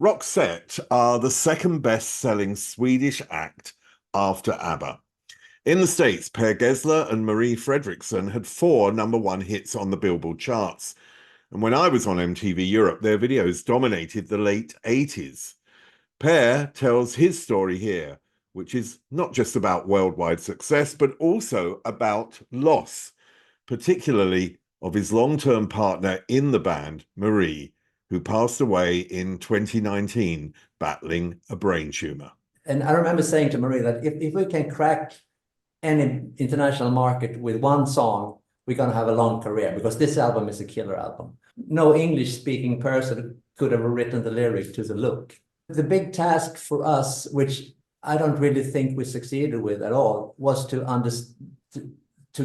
Roxette are the second best-selling Swedish act after ABBA. In the States, Per Gessle and Marie Fredriksson had 4 number-1 hits on the Billboard charts. And when I was on MTV Europe, their videos dominated the late 80s. Per tells his story here, which is not just about worldwide success, but also about loss, particularly of his long-term partner in the band, Marie, who passed away in 2019 battling a brain tumor. And I remember saying to Marie that if we can crack any international market with one song, we're going to have a long career, because this album is a killer album. No English-speaking person could have written the lyric to the look. The big task for us, which I don't really think we succeeded with at all, was to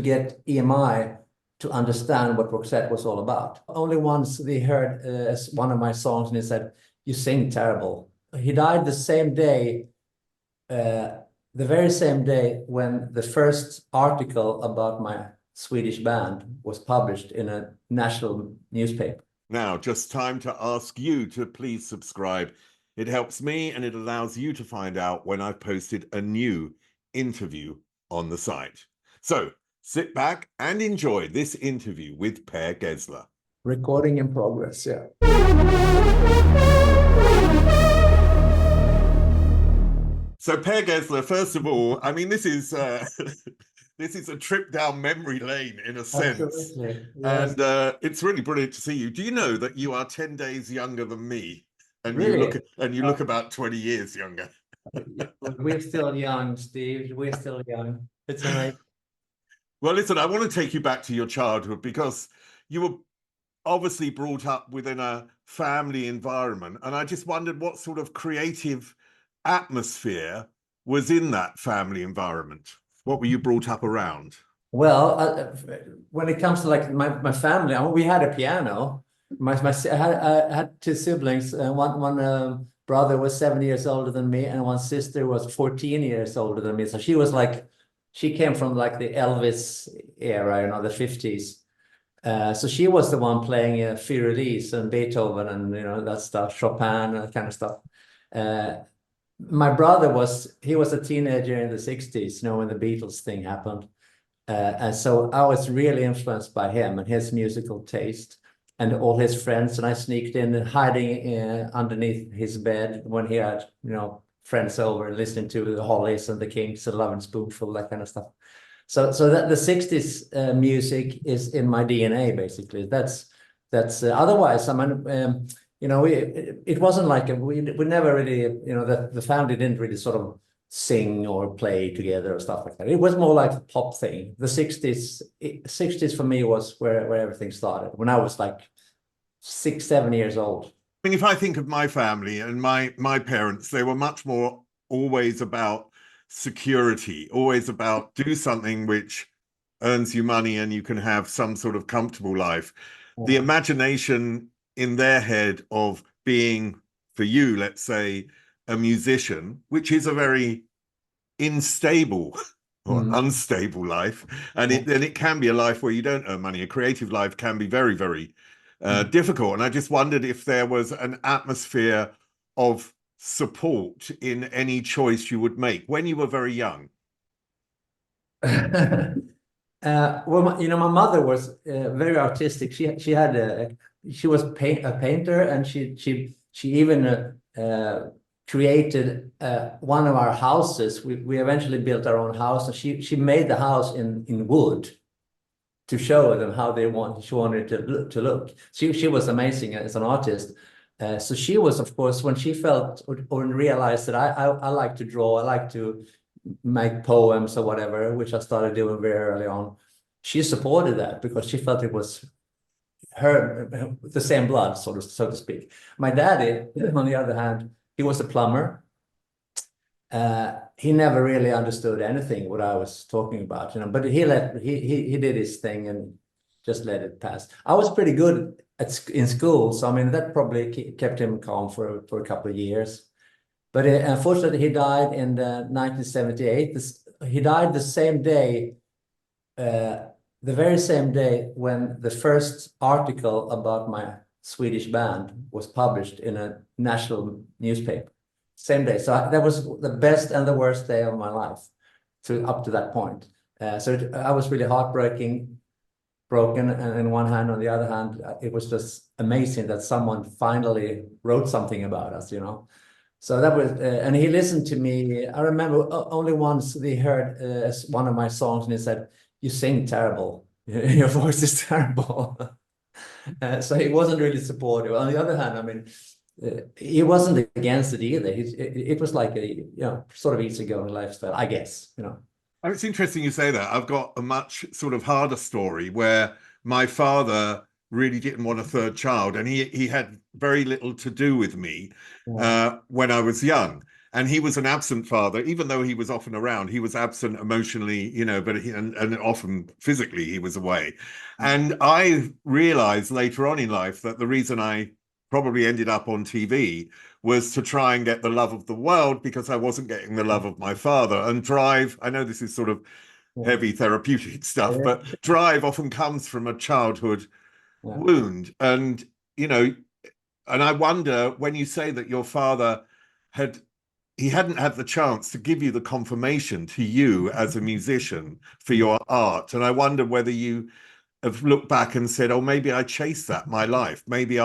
get EMI to understand what Roxette was all about. Only once they heard one of my songs and he said, "You sing terrible." He died the same day, the very same day when the first article about my Swedish band was published in a national newspaper. Now, just time to ask you to please subscribe. It helps me and it allows you to find out when I've posted a new interview on the site. So, sit back and enjoy this interview with Per Gessle. Recording in progress, yeah. So Per Gessle, first of all, I mean, this is this is a trip down memory lane in a sense. Absolutely. Yes. And it's really brilliant to see you. Do you know that you are 10 days younger than me? And really? you look about 20 years younger. We're still young, Steve. We're still young. It's amazing. Well, listen, I want to take you back to your childhood, because you were obviously brought up within a family environment. And I just wondered what sort of creative atmosphere was in that family environment. What were you brought up around? Well, when it comes to like my family, I mean, we had a piano. I had 2 siblings. One brother was 7 years older than me, and one sister was 14 years older than me. So she was like, she came from like the Elvis era, you know, the 50s. So she was the one playing Fyrellis and Beethoven and, you know, that stuff, Chopin, that kind of stuff. My brother was a teenager in the 60s, you know, when the Beatles thing happened. And so I was really influenced by him and his musical taste and all his friends. And I sneaked in, hiding underneath his bed when he had, you know, friends over, listening to the Hollies and the Kings and Love and Spoonful, that kind of stuff. So that the 60s music is in my DNA, basically. That's otherwise, I mean, you know, it wasn't like we never really, you know, the family didn't really sort of sing or play together or stuff like that. It was more like a pop thing. The 60s for me was where everything started, when I was like 6, 7 years old. I mean, if I think of my family and my parents, they were much more always about security, always about do something which earns you money and you can have some sort of comfortable life. Yeah. The imagination in their head of being, for you, let's say, a musician, which is a very unstable or unstable life, and it can be a life where you don't earn money. A creative life can be very, very difficult. And I just wondered if there was an atmosphere of support in any choice you would make when you were very young. Well, you know, my mother was very artistic. She was a painter, and she even created one of our houses. We eventually built our own house, and she made the house in wood to show them how she wanted it to look. She was amazing as an artist. So she was, of course, when she felt or realized that I like to draw, I like to make poems or whatever, which I started doing very early on. She supported that because she felt it was the same blood, so to speak. My daddy, on the other hand, he was a plumber. He never really understood anything what I was talking about, you know, but he did his thing and just let it pass. I was pretty good in school, so I mean that probably kept him calm for a couple of years. But unfortunately, he died in 1978. He died the same day, the very same day when the first article about my Swedish band was published in a national newspaper. Same day. So that was the best and the worst day of my life up to that point. I was really broken in one hand. On the other hand, it was just amazing that someone finally wrote something about us, you know. So that was, and he listened to me. I remember only once he heard one of my songs, and he said, "You sing terrible. Your voice is terrible." So he wasn't really supportive. On the other hand, I mean, he wasn't against it either. It was like a, you know, sort of easygoing lifestyle, I guess, you know. Oh, it's interesting you say that. I've got a much sort of harder story where my father really didn't want a third child, and he had very little to do with me when I was young. And he was an absent father, even though he was often around. He was absent emotionally, you know, but and often physically he was away. And I realized later on in life that the reason I probably ended up on TV was to try and get the love of the world, because I wasn't getting the love of my father. And drive, I know this is sort of heavy therapeutic stuff, but drive often comes from a childhood wound. And, you know, and I wonder, when you say that your father hadn't had the chance to give you the confirmation to you as a musician for your art. And I wonder whether you have looked back and said, oh, maybe I chased that my life. Maybe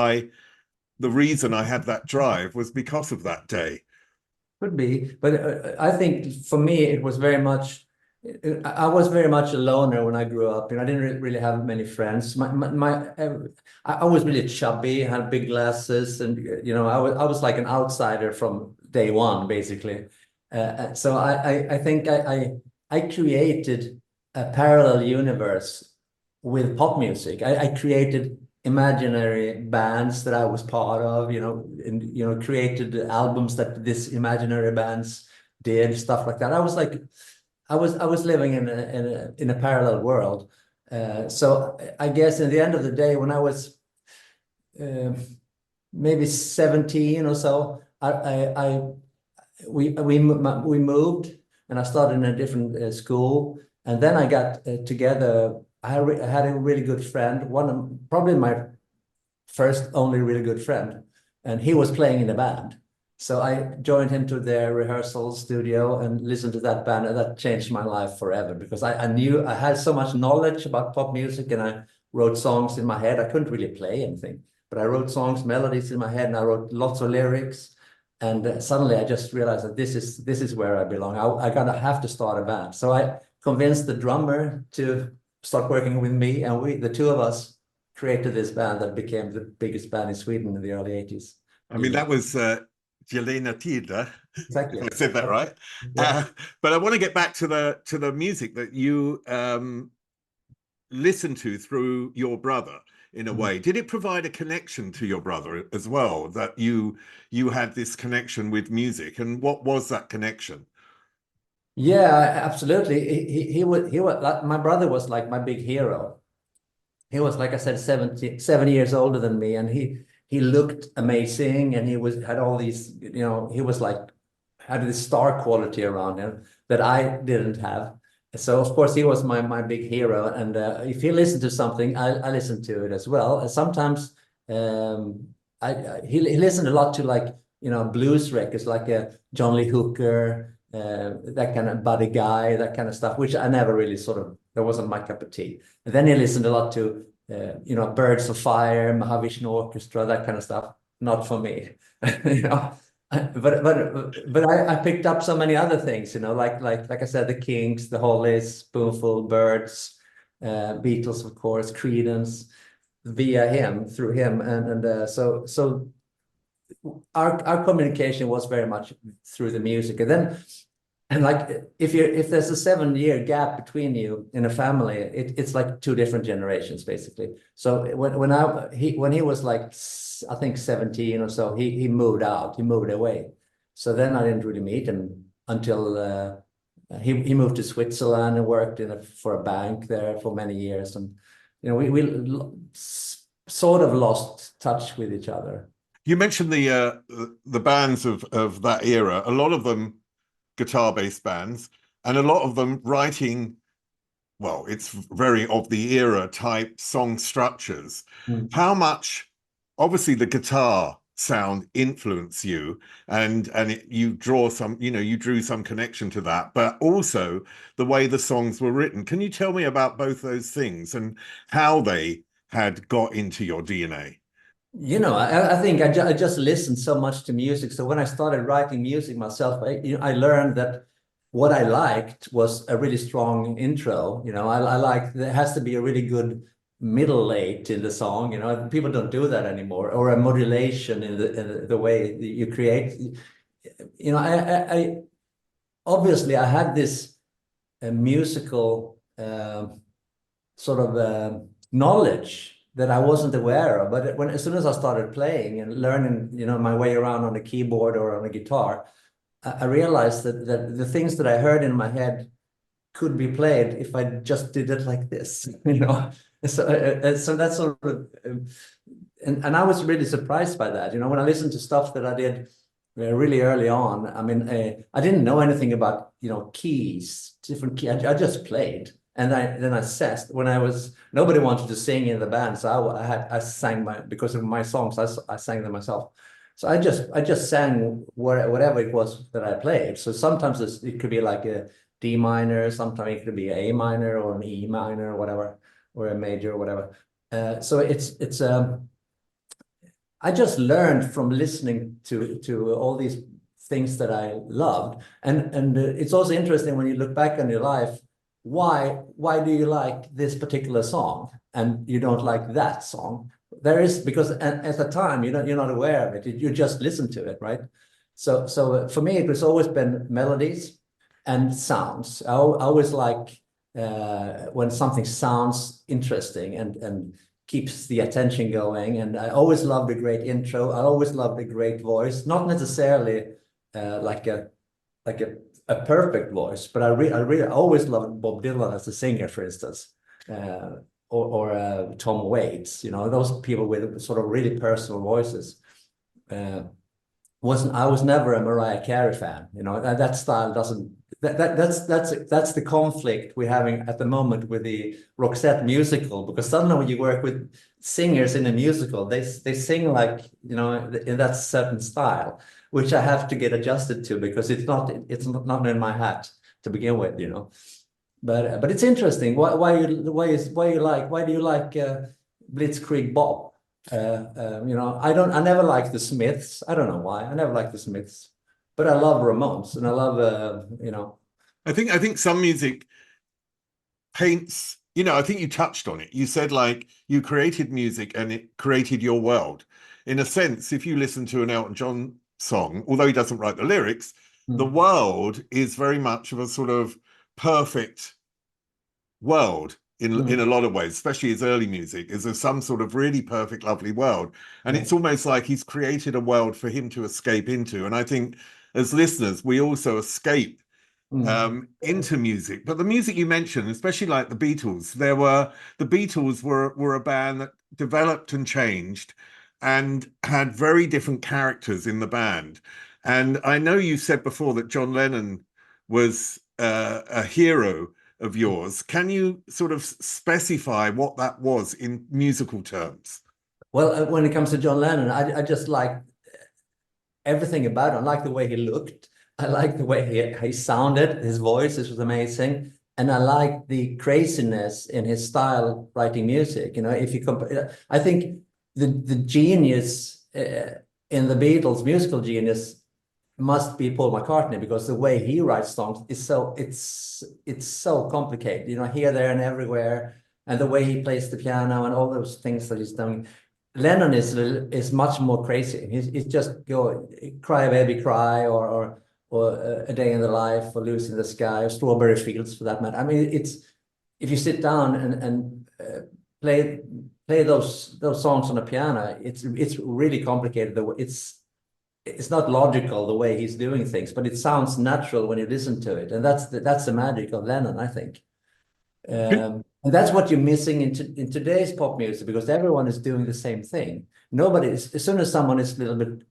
the reason I had that drive was because of that day. Could be, but I think for me it was very much. I was very much a loner when I grew up, and I didn't really have many friends. I was really chubby, had big glasses, and you know, I was like an outsider from day one, basically. So I think I created a parallel universe with pop music. I created imaginary bands that I was part of, you know, and you know, created albums that this imaginary bands did, stuff like that. I was like, I was living in a parallel world. So I guess in the end of the day, when I was maybe 17 or so, we moved, and I started in a different school, and then I got together. I had a really good friend, probably my first only really good friend, and he was playing in a band. So I joined him to their rehearsal studio and listened to that band, and that changed my life forever, because I knew I had so much knowledge about pop music, and I wrote songs in my head. I couldn't really play anything, but I wrote songs, melodies in my head, and I wrote lots of lyrics. And suddenly I just realized that this is where I belong. I gotta have to start a band. So I convinced the drummer to start working with me, and the two of us created this band that became the biggest band in Sweden in the early 80s. I mean, that was Gyllene Tider. Exactly. I said that right. Yeah. But I want to get back to the music that you listened to through your brother in a way. Did it provide a connection to your brother as well, that you had this connection with music? And what was that connection? Yeah, absolutely. He was like, my brother was like my big hero. He was, like I said, 7 years older than me, and he looked amazing, and had all these, you know, he was like, had this star quality around him that I didn't have. So of course he was my big hero, and if he listened to something, I listened to it as well. And sometimes he listened a lot to, like, you know, blues records, like John Lee Hooker, that kind of Buddy Guy, that kind of stuff, which I never really that wasn't my cup of tea. And then he listened a lot to, you know, Birds of Fire, Mahavishnu Orchestra, that kind of stuff. Not for me, you know. But I picked up so many other things, you know, like I said, the Kings, the Hollies, Spoonful, Birds, Beatles, of course, Creedence, through him, and so our communication was very much through the music. And like, if there's a 7-year gap between you in a family, it's like two different generations basically. So when he was like, I think 17 or so, he moved out, he moved away. So then I didn't really meet him until he moved to Switzerland and worked for a bank there for many years, and you know, we sort of lost touch with each other. You mentioned the bands of that era. A lot of them guitar-based bands, and a lot of them writing, well, it's very of the era type song structures. How much obviously the guitar sound influenced you, and you draw some, you drew some connection to that, but also the way the songs were written. Can you tell me about both those things and how they had got into your DNA? I think I just listened so much to music. So when I started writing music myself, I learned that what I liked was a really strong intro. I like there has to be a really good middle eight in the song. People don't do that anymore, or a modulation in the way that you create. I obviously I had this musical sort of knowledge that I wasn't aware of. But as soon as I started playing and learning, my way around on a keyboard or on a guitar, I realized that the things that I heard in my head could be played if I just did it like this, So that's sort of, and I was really surprised by that. When I listened to stuff that I did really early on, I mean, I didn't know anything about, keys, different keys. I just played. And then I assessed when nobody wanted to sing in the band, so I sang because of my songs, I sang them myself. So I just sang whatever it was that I played. So sometimes it could be like a D minor, sometimes it could be A minor or an E minor or whatever, or a major or whatever. So it's I just learned from listening to all these things that I loved, and it's also interesting when you look back on your life. Why do you like this particular song and you don't like that song? Because at the time you're not aware of it. You just listen to it, right? So for me, it was always been melodies and sounds. I always like when something sounds interesting and keeps the attention going. And I always loved a great intro. I always loved a great voice, not necessarily like a perfect voice, but I really always loved Bob Dylan as a singer, for instance, or Tom Waits. Those people with sort of really personal voices. I was never a Mariah Carey fan. That style doesn't. That's the conflict we're having at the moment with the Roxette musical, because suddenly when you work with singers in a musical, they sing like in that certain style, which I have to get adjusted to because it's not in my hat to begin with, But it's interesting. Why do you like Blitzkrieg Bob? I never liked the Smiths. I don't know why. I never liked the Smiths, but I love Ramones and I love I think some music paints, I think you touched on it. You said like you created music and it created your world. In a sense, if you listen to an Elton John song, although he doesn't write the lyrics, the world is very much of a sort of perfect world in a lot of ways, especially his early music, is there some sort of really perfect, lovely world. And it's almost like he's created a world for him to escape into. And I think as listeners, we also escape into music. But the music you mentioned, especially like the Beatles, the Beatles were a band that developed and changed and had very different characters in the band. And I know you said before that John Lennon was a hero of yours. Can you sort of specify what that was in musical terms? Well, when it comes to John Lennon, I just like everything about him. I like the way he looked. I like the way he sounded. His voice was amazing. And I like the craziness in his style writing music. If you compare, I think the genius in the Beatles, musical genius, must be Paul McCartney, because the way he writes songs is it's so complicated, here, there, and everywhere, and the way he plays the piano and all those things that he's done. Lennon is much more crazy. He's just go Cry Baby Cry or A Day in the Life or Lucy in the Sky or Strawberry Fields, for that matter. I mean, it's if you sit down and play those songs on the piano, it's really complicated. It's not logical the way he's doing things, but it sounds natural when you listen to it, and that's the magic of Lennon, I think. And that's what you're missing in today's pop music, because everyone is doing the same thing. As soon as someone is a little bit,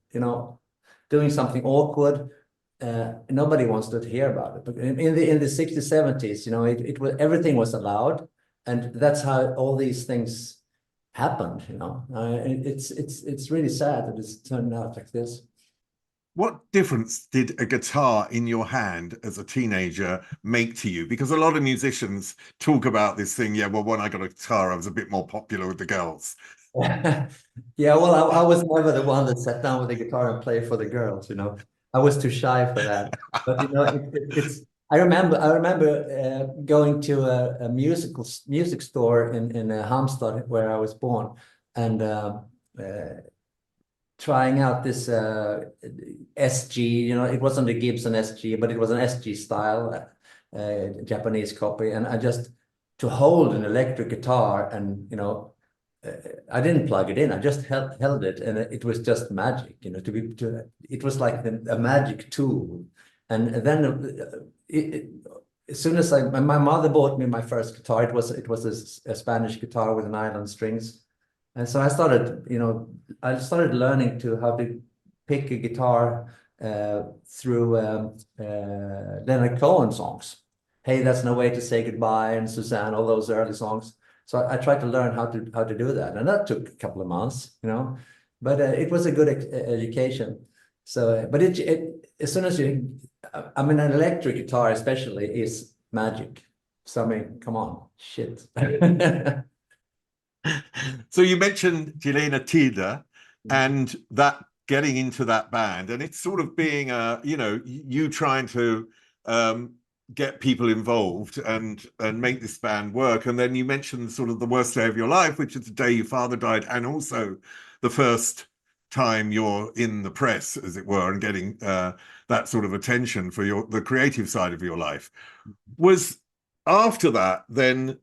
doing something awkward, nobody wants to hear about it. But in the 60s, 70s, it was everything was allowed, and that's how all these things happened, you know. It's really sad that it's turned out like this. What difference did a guitar in your hand as a teenager make to you? Because a lot of musicians talk about this thing, yeah, well, when I got a guitar, I was a bit more popular with the girls. Yeah, well, I was never the one that sat down with the guitar and played for the girls, you know. I was too shy for that. But you know, it's. I remember going to a music store in Halmstad where I was born, and trying out this SG. You know, it wasn't a Gibson SG, but it was an SG style, Japanese copy, and I just to hold an electric guitar and you know. I didn't plug it in. I just held it, and it was just magic. You know, it was like a magic tool. And then as soon as my mother bought me my first guitar, it was a Spanish guitar with nylon strings, and so I started. You know, I started learning to how to pick a guitar through Leonard Cohen songs. Hey, That's No Way to Say Goodbye, and Suzanne, all those early songs. So I tried to learn how to do that, and that took a couple of months, you know. But it was a good education. So, but as soon as I mean, an electric guitar especially is magic. So I mean, come on, shit. So you mentioned Gyllene Tider and that getting into that band, and it's sort of being you know, you trying to get people involved and make this band work. And then you mentioned sort of the worst day of your life, which is the day your father died, and also the first time you're in the press, as it were, and getting that sort of attention for the creative side of your life. Was after that then,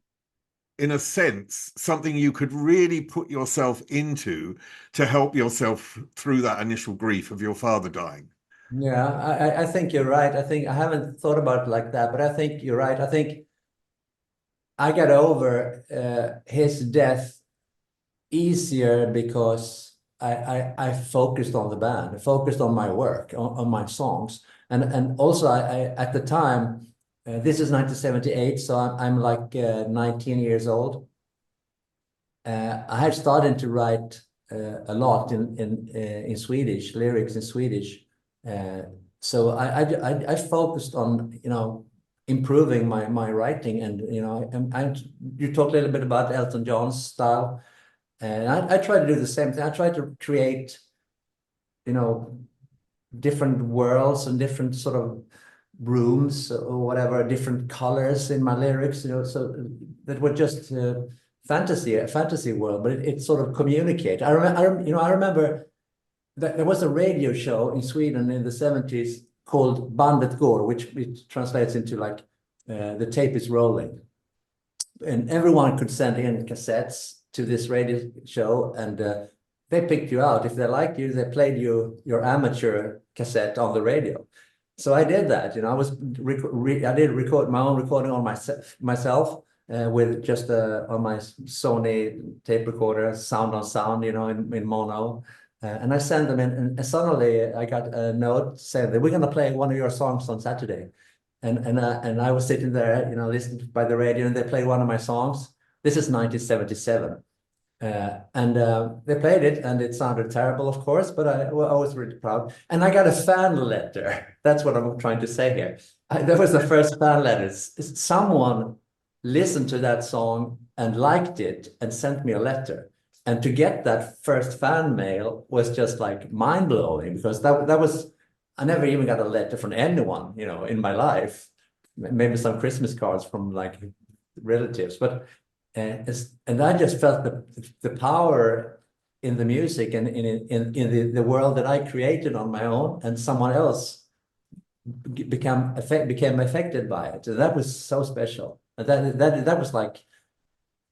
in a sense, something you could really put yourself into to help yourself through that initial grief of your father dying? Yeah, I think you're right. I think I haven't thought about it like that, but I think you're right. I think I got over his death easier because I focused on the band, I focused on my work, on my songs, and also I at the time, this is 1978, so I'm like 19 years old. I had started to write a lot in Swedish, lyrics in Swedish. So I focused on, you know, improving my writing, and you know, you talked a little bit about Elton John's style, and I try to do the same thing. I try to create, you know, different worlds and different sort of rooms or whatever, different colors in my lyrics, you know, so that were just a fantasy world, but it sort of communicate. I remember that there was a radio show in Sweden in the 70s called Bandet Går, which translates into like the tape is rolling. And everyone could send in cassettes to this radio show, and they picked you out. If they liked you, they played your amateur cassette on the radio. So I did that. You know, I did record my own recording on myself with just on my Sony tape recorder, sound on sound, you know, in mono. And I sent them in, and suddenly I got a note saying that we're going to play one of your songs on Saturday. And I was sitting there, you know, listening by the radio, and they played one of my songs. This is 1977. And they played it, and it sounded terrible, of course, but I was really proud. And I got a fan letter. That's what I'm trying to say here. That was the first fan letter. Someone listened to that song and liked it and sent me a letter. And to get that first fan mail was just like mind-blowing, because that was, I never even got a letter from anyone, you know, in my life. Maybe some Christmas cards from like relatives, but and I just felt the power in the music and in the world that I created on my own, and someone else became affected by it. And that was so special. And that was like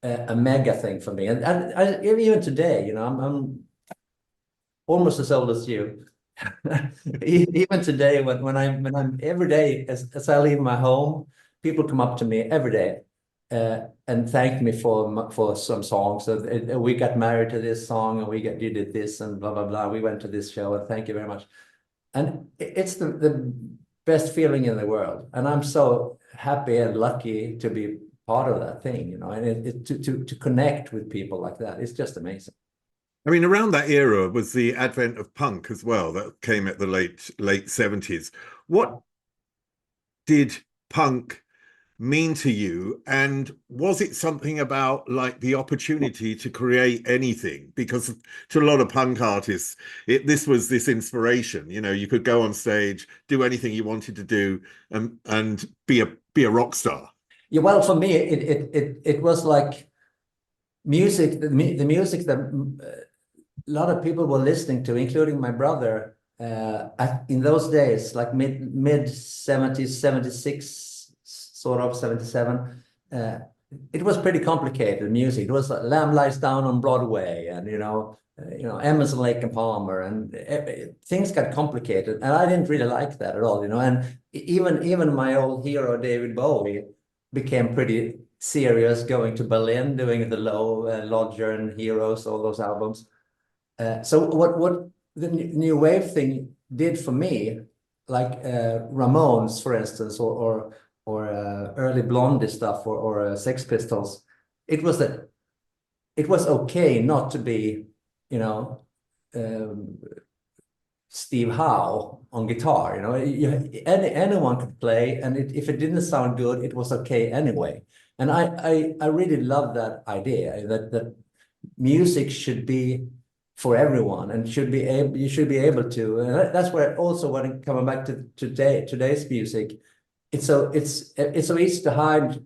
a mega thing for me. And even today, you know, I'm almost as old as you. Even today, when I'm every day as I leave my home, people come up to me every day and thank me for some songs. So we got married to this song, and you did this, and blah blah blah. We went to this show, and thank you very much. And it's the best feeling in the world, and I'm so happy and lucky to be part of that thing, you know, and to connect with people like that, it's just amazing. I mean, around that era was the advent of punk as well. That came at the late 70s. What did punk mean to you, and was it something about like the opportunity to create anything? Because to a lot of punk artists, this was this inspiration. You know, you could go on stage, do anything you wanted to do, and be a rock star. Yeah, well, for me, it was like music, the music that a lot of people were listening to, including my brother, in those days, like mid 70s, 76, sort of 77. It was pretty complicated music. It was like Lamb Lies Down on Broadway, and Emerson, Lake and Palmer, and things got complicated, and I didn't really like that at all, you know. And even my old hero David Bowie became pretty serious, going to Berlin, doing the Lodger and Heroes, all those albums. So what the new wave thing did for me, like Ramones, for instance, or early Blondie stuff, or Sex Pistols, it was that it was okay not to be, you know, Steve Howe on guitar. You know, anyone could play, and if it didn't sound good, it was okay anyway. And I really love that idea that music should be for everyone, and you should be able to. And that's where also, when coming back to today's music, it's so easy to hide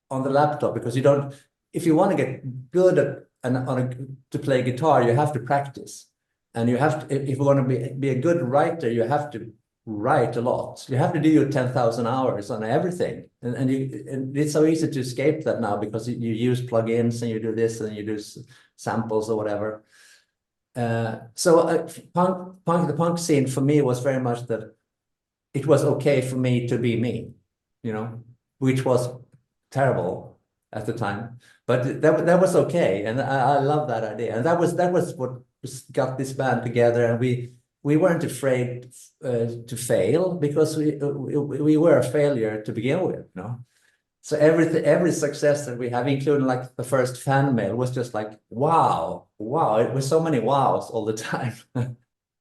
on the laptop, because you don't. If you want to get good at to play guitar, you have to practice, and you have to. If you want to be a good writer, you have to write a lot. You have to do your 10,000 hours on everything, and it's so easy to escape that now, because you use plugins and you do this and you do samples or whatever. So the punk scene for me was very much that it was okay for me to be me, you know, which was terrible at the time, but that was okay, and I love that idea, and that was what got this band together, and we weren't afraid to fail, because we were a failure to begin with, you know. So every success that we have, including like the first fan mail, was just like, wow. It was so many wows all the time.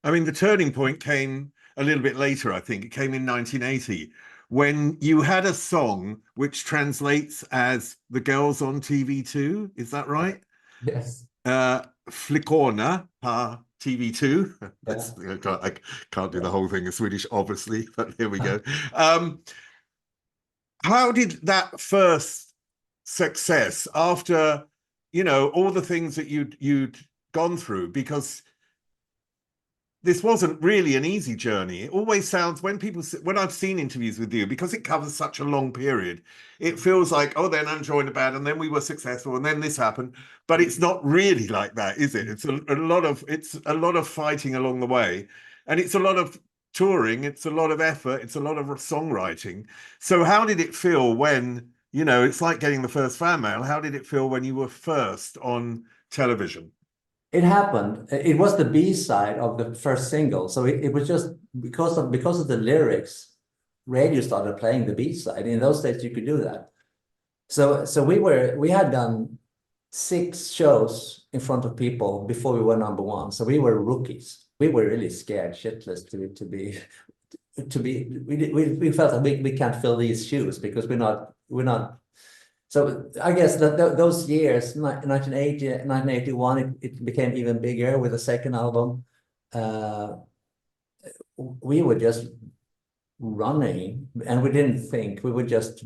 I mean, the turning point came a little bit later, I think. It came in 1980, when you had a song which translates as "The Girls on TV2." Is that right? Yes. Flickorna pa TV2. Yeah. I can't do the whole thing in Swedish, obviously, but here we go. How did that first success, after, you know, all the things that you'd gone through, because this wasn't really an easy journey. It always sounds, when I've seen interviews with you, because it covers such a long period, it feels like, oh, then I joined a band and then we were successful and then this happened. But it's not really like that, is it? It's a lot of fighting along the way, and it's a lot of touring, it's a lot of effort, it's a lot of songwriting. So how did it feel when, you know, it's like getting the first fan mail. How did it feel when you were first on television? It happened. It was the B side of the first single, so it was just because of the lyrics, radio started playing the B side. In those days, you could do that. So we had done 6 shows in front of people before we were number one. So we were rookies. We were really scared shitless we felt like we can't fill these shoes, because we're not. So I guess that those years, 1980, 1981, it became even bigger with the second album. We were just running, and we didn't think. We were just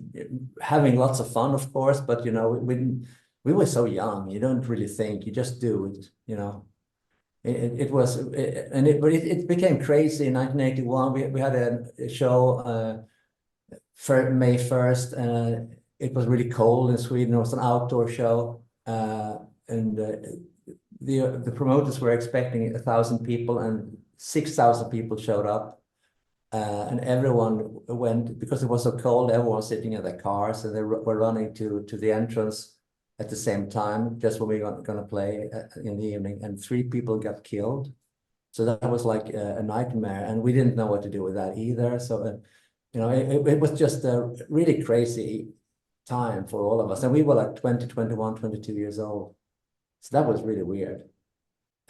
having lots of fun, of course, but, you know, we were so young. You don't really think, you just do it, you know. It became crazy in 1981. We had a show for May 1st, and it was really cold in Sweden. It was an outdoor show, and the promoters were expecting 1,000 people, and 6,000 people showed up, and everyone went, because it was so cold. Everyone was sitting in their cars, and they were running to the entrance at the same time, just when we were going to play in the evening, and 3 people got killed. So that was like a nightmare, and we didn't know what to do with that either. So, you know, it was just really crazy. time for all of us. And we were like 20, 21, 22 years old. So that was really weird.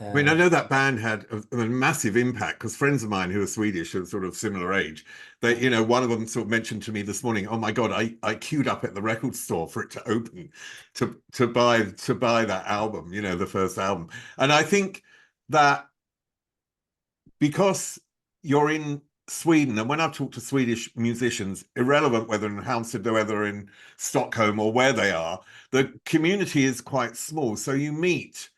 I mean, I know that band had a massive impact because friends of mine who are Swedish are sort of similar age. They, you know, one of them sort of mentioned to me this morning, "Oh my God, I queued up at the record store for it to open, to buy that album, you know, the first album." And I think that because you're in Sweden, and when I've talked to Swedish musicians, irrelevant whether in Halmstad, whether in Stockholm or where they are, the community is quite small. So you meet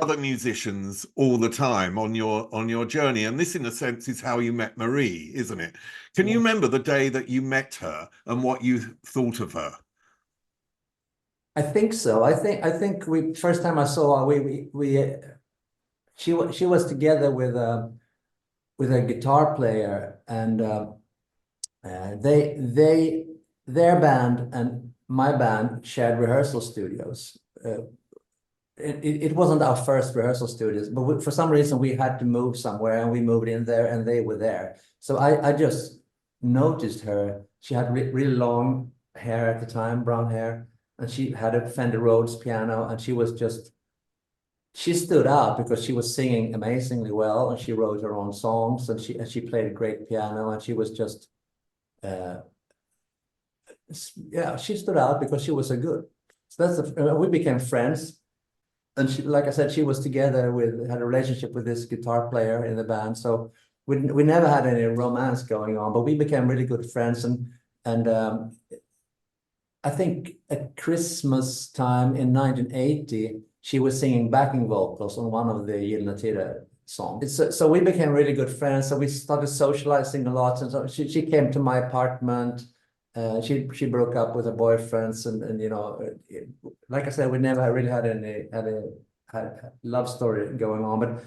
other musicians all the time on your journey, and this in a sense is how you met Marie, isn't it? Can you remember the day that you met her and what you thought of her? I think so. I think we first time I saw her, she was together with a guitar player, and their band and my band shared rehearsal studios. It wasn't our first rehearsal studios, but for some reason we had to move somewhere, and we moved in there, and they were there. So I just noticed her. She had really long hair at the time, brown hair, and she had a Fender Rhodes piano, and she stood out because she was singing amazingly well, and she wrote her own songs, and she played a great piano, and she was just yeah, she stood out because she was so good. So we became friends. And she, like I said, she was together had a relationship with this guitar player in the band. So we never had any romance going on, but we became really good friends. And I think at Christmas time in 1980, she was singing backing vocals on one of the Gyllene Tider songs. So we became really good friends. So we started socializing a lot. And so she came to my apartment. She broke up with her boyfriends, and you know, like I said, we never really had a love story going on, but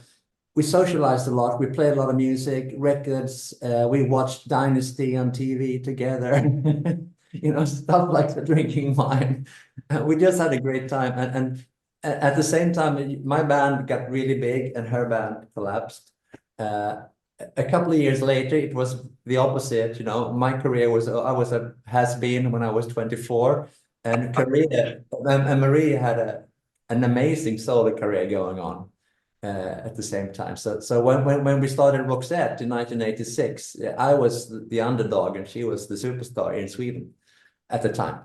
we socialized a lot. We played a lot of music, records. We watched Dynasty on TV together, you know, stuff like drinking wine. We just had a great time, and at the same time, my band got really big, and her band collapsed. A couple of years later, it was the opposite. You know, my career I was a has-been when I was 24, and Marie had an amazing solo career going on at the same time. So when we started Roxette in 1986, I was the underdog, and she was the superstar in Sweden at the time.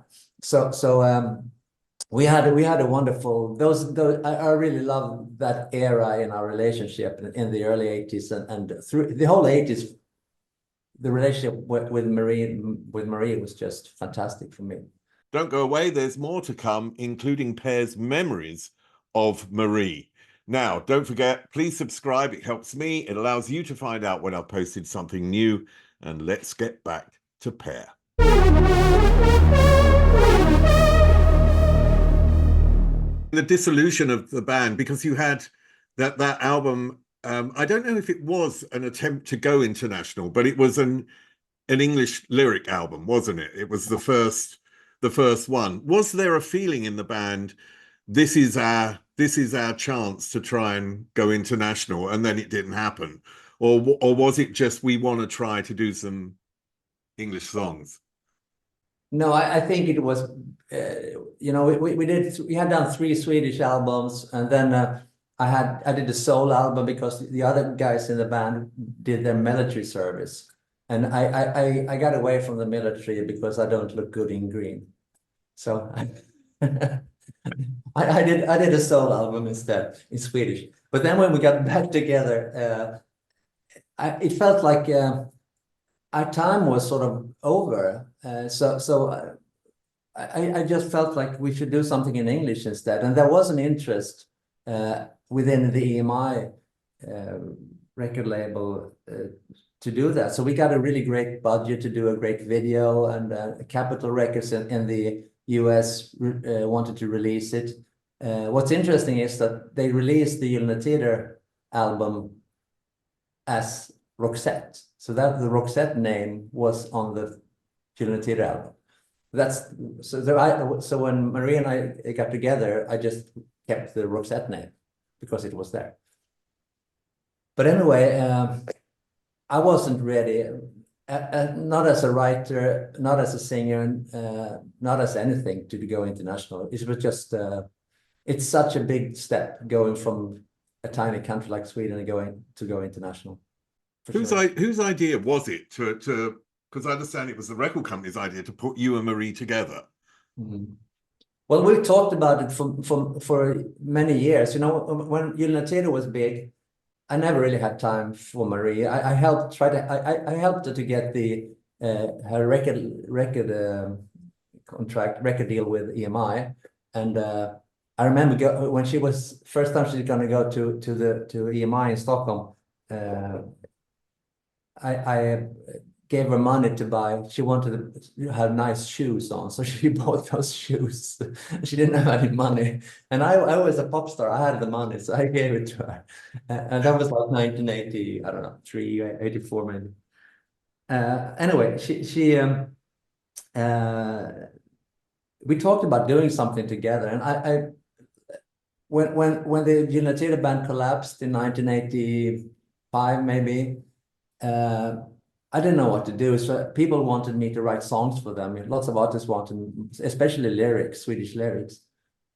We had a wonderful I really love that era in our relationship in the early 80s, and through the whole 80s, the relationship with Marie was just fantastic for me. Don't go away, there's more to come, including Pear's memories of Marie. Now, don't forget, please subscribe. It helps me. It allows you to find out when I've posted something new. And let's get back to Pear. The dissolution of the band, because you had that album. I don't know if it was an attempt to go international, but it was an English lyric album, wasn't it? It was the first one. Was there a feeling in the band, this is our chance to try and go international, and then it didn't happen? Or was it just, we want to try to do some English songs? No, I think it was, you know, we had done 3 Swedish albums, and then I did a soul album because the other guys in the band did their military service, and I got away from the military because I don't look good in green, so I did a soul album instead in Swedish. But then when we got back together, it felt like our time was sort of over. So I just felt like we should do something in English instead. And there was an interest within the EMI record label to do that. So we got a really great budget to do a great video, and Capitol Records in the US wanted to release it. What's interesting is that they released the Gyllene Tider album as Roxette. So that the Roxette name was on the Gyllene Tider album. So when Marie and I got together, I just kept the Roxette name because it was there. But anyway, I wasn't ready. not as a writer, not as a singer, not as anything to go international. It was just it's such a big step going from a tiny country like Sweden and go international. Whose idea was it to because I understand it was the record company's idea to put you and Marie together? Mm-hmm. Well, we talked about it for many years. You know, when Gyllene Tider was big, I never really had time for Marie. I helped I helped her to get the her record deal with EMI, and I remember when she was first time she's gonna go to EMI in Stockholm. I gave her money to buy. She wanted to have nice shoes on, so she bought those shoes. She didn't have any money, and I was a pop star. I had the money, so I gave it to her. And that was like 1980, I don't know, 84 maybe. Anyway, we talked about doing something together, and when the Gyllene Tider band collapsed in 1985 maybe. I didn't know what to do. So people wanted me to write songs for them. Lots of artists wanted, especially lyrics, Swedish lyrics.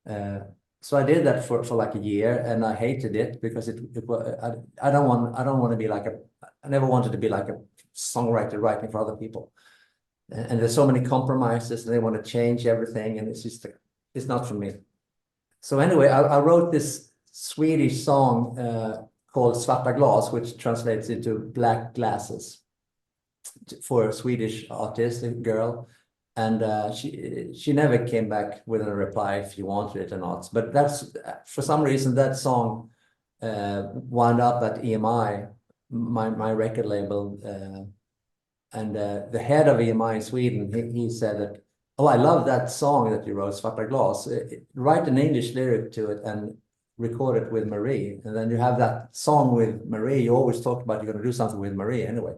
So I did that for like a year, and I hated it because it I don't want to be like I never wanted to be like a songwriter writing for other people. And there's so many compromises, and they want to change everything, and it's not for me. So anyway, I wrote this Swedish song called Svarta Glas, which translates into black glasses, for a Swedish artist, a girl. And she never came back with a reply if you wanted it or not. But that's, for some reason, that song wound up at EMI, my record label. And the head of EMI in Sweden, he said that, oh, I love that song that you wrote, Svarta Glas. Write an English lyric to it and record it with Marie, and then you have that song with Marie. You always talk about you're going to do something with Marie anyway.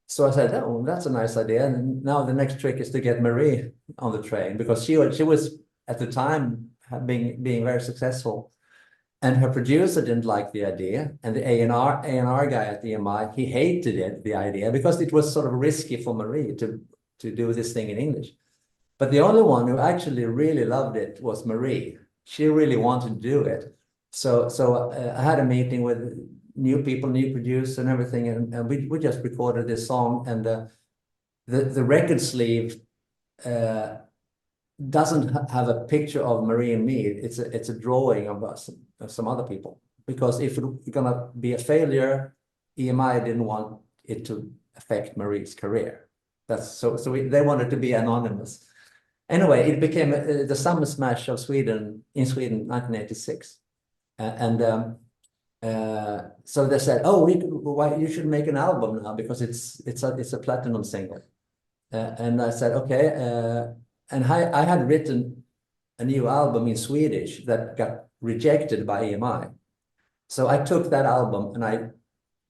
So I said, oh, that's a nice idea. And now the next trick is to get Marie on the train, because she was at the time being very successful, and her producer didn't like the idea, and the A&R guy at the EMI, he hated the idea, because it was sort of risky for Marie to do this thing in English. But the only one who actually really loved it was Marie. She really wanted to do it. So I had a meeting with new people, new producer and everything, and we just recorded this song. And the record sleeve doesn't have a picture of Marie and me. It's a drawing of us, of some other people. Because if it's gonna be a failure, EMI didn't want it to affect Marie's career. They wanted to be anonymous. Anyway, it became the summer smash of Sweden in 1986, so they said, "Oh, why you should make an album now, because it's a platinum single." And I said, "Okay." And I had written a new album in Swedish that got rejected by EMI, so I took that album and I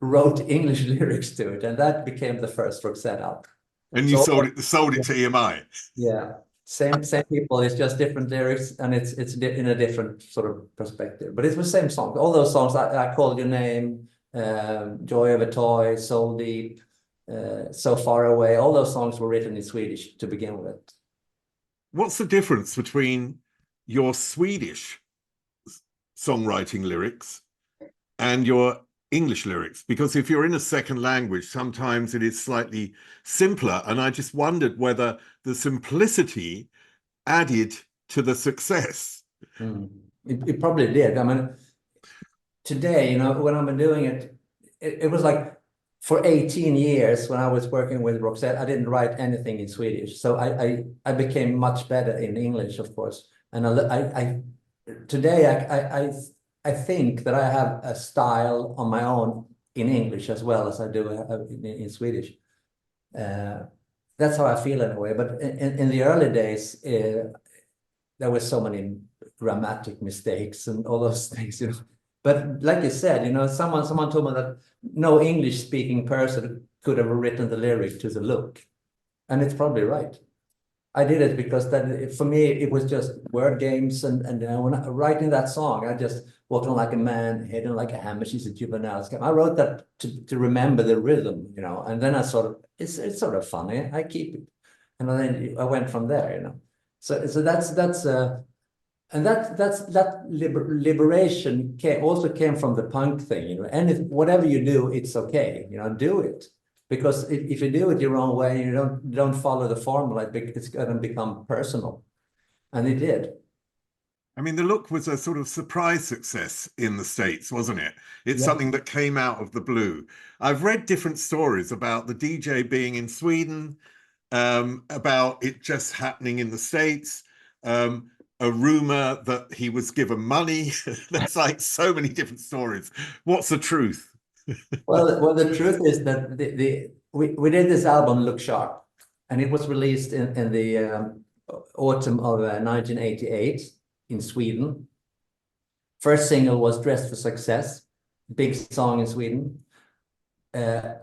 wrote English lyrics to it, and that became the first Roxette album. And you sold it to EMI. Yeah. Same people, it's just different lyrics, and it's in a different sort of perspective, but it's the same song. All those songs, I Called Your Name, Joy of a Toy, Soul Deep, So Far Away, all those songs were written in Swedish to begin with. What's the difference between your Swedish songwriting lyrics and your English lyrics? Because if you're in a second language, sometimes it is slightly simpler, and I just wondered whether the simplicity added to the success. It probably did. I mean, today, you know, when I've been doing it, it was like for 18 years when I was working with Roxette, I didn't write anything in Swedish. So I became much better in English, of course. And today I think that I have a style on my own in English as well as I do in Swedish. That's how I feel anyway. But in the early days, there were so many grammatic mistakes and all those things, you know. But like you said, you know, someone told me that no English-speaking person could have written the lyric to the look, and it's probably right. I did it because then for me it was just word games, and when I writing that song, I just walked on like a man, hidden like a hammer. She's a juvenile. I wrote that to remember the rhythm, you know, and then I sort of it's sort of funny. I keep it, and then I went from there, you know. So that's and that liberation also came from the punk thing, you know. And if whatever you do, it's okay, you know, do it. Because if you do it your own way, you don't follow the formula, it's going to become personal. And it did. I mean, the look was a sort of surprise success in the States, wasn't it? It's Yeah. something that came out of the blue. I've read different stories about the DJ being in Sweden, about it just happening in the States, a rumor that he was given money. There's like so many different stories. What's the truth? Well, the truth is that we did this album, Look Sharp, and it was released in the autumn of 1988 in Sweden. First single was Dressed for Success, big song in Sweden.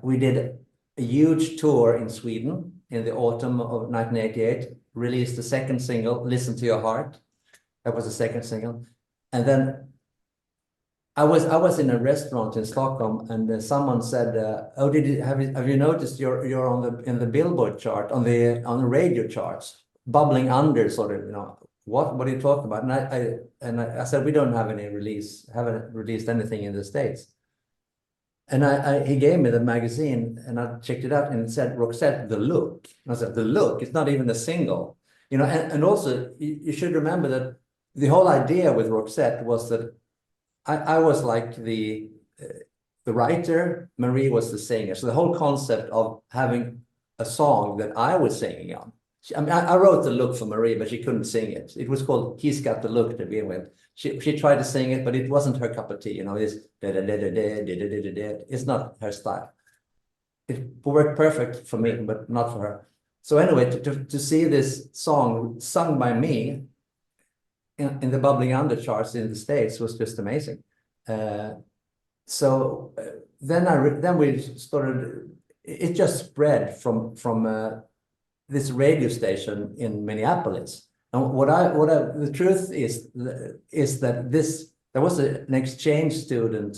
We did a huge tour in Sweden in the autumn of 1988, released the second single, Listen to Your Heart. That was the second single. And then I was in a restaurant in Stockholm, and someone said, "Oh, have you noticed you're on in the Billboard chart, on the radio charts, bubbling under, sort of, you know, what are you talking about?" And I said, "We don't have haven't released anything in the States." And he gave me the magazine, and I checked it out, and it said Roxette, The Look. And I said, The Look, it's not even a single, you know. And also you should remember that the whole idea with Roxette was that I was like the writer, Marie was the singer. So the whole concept of having a song that I was singing on. I mean, I wrote the look for Marie, but she couldn't sing it. It was called He's Got the Look to begin with. She tried to sing it, but it wasn't her cup of tea. You know, it's not her style. It worked perfect for me, but not for her. So anyway, to see this song sung by me in the bubbling under charts in the States was just amazing. So then we started. It just spread from this radio station in Minneapolis. And the truth is that there was an exchange student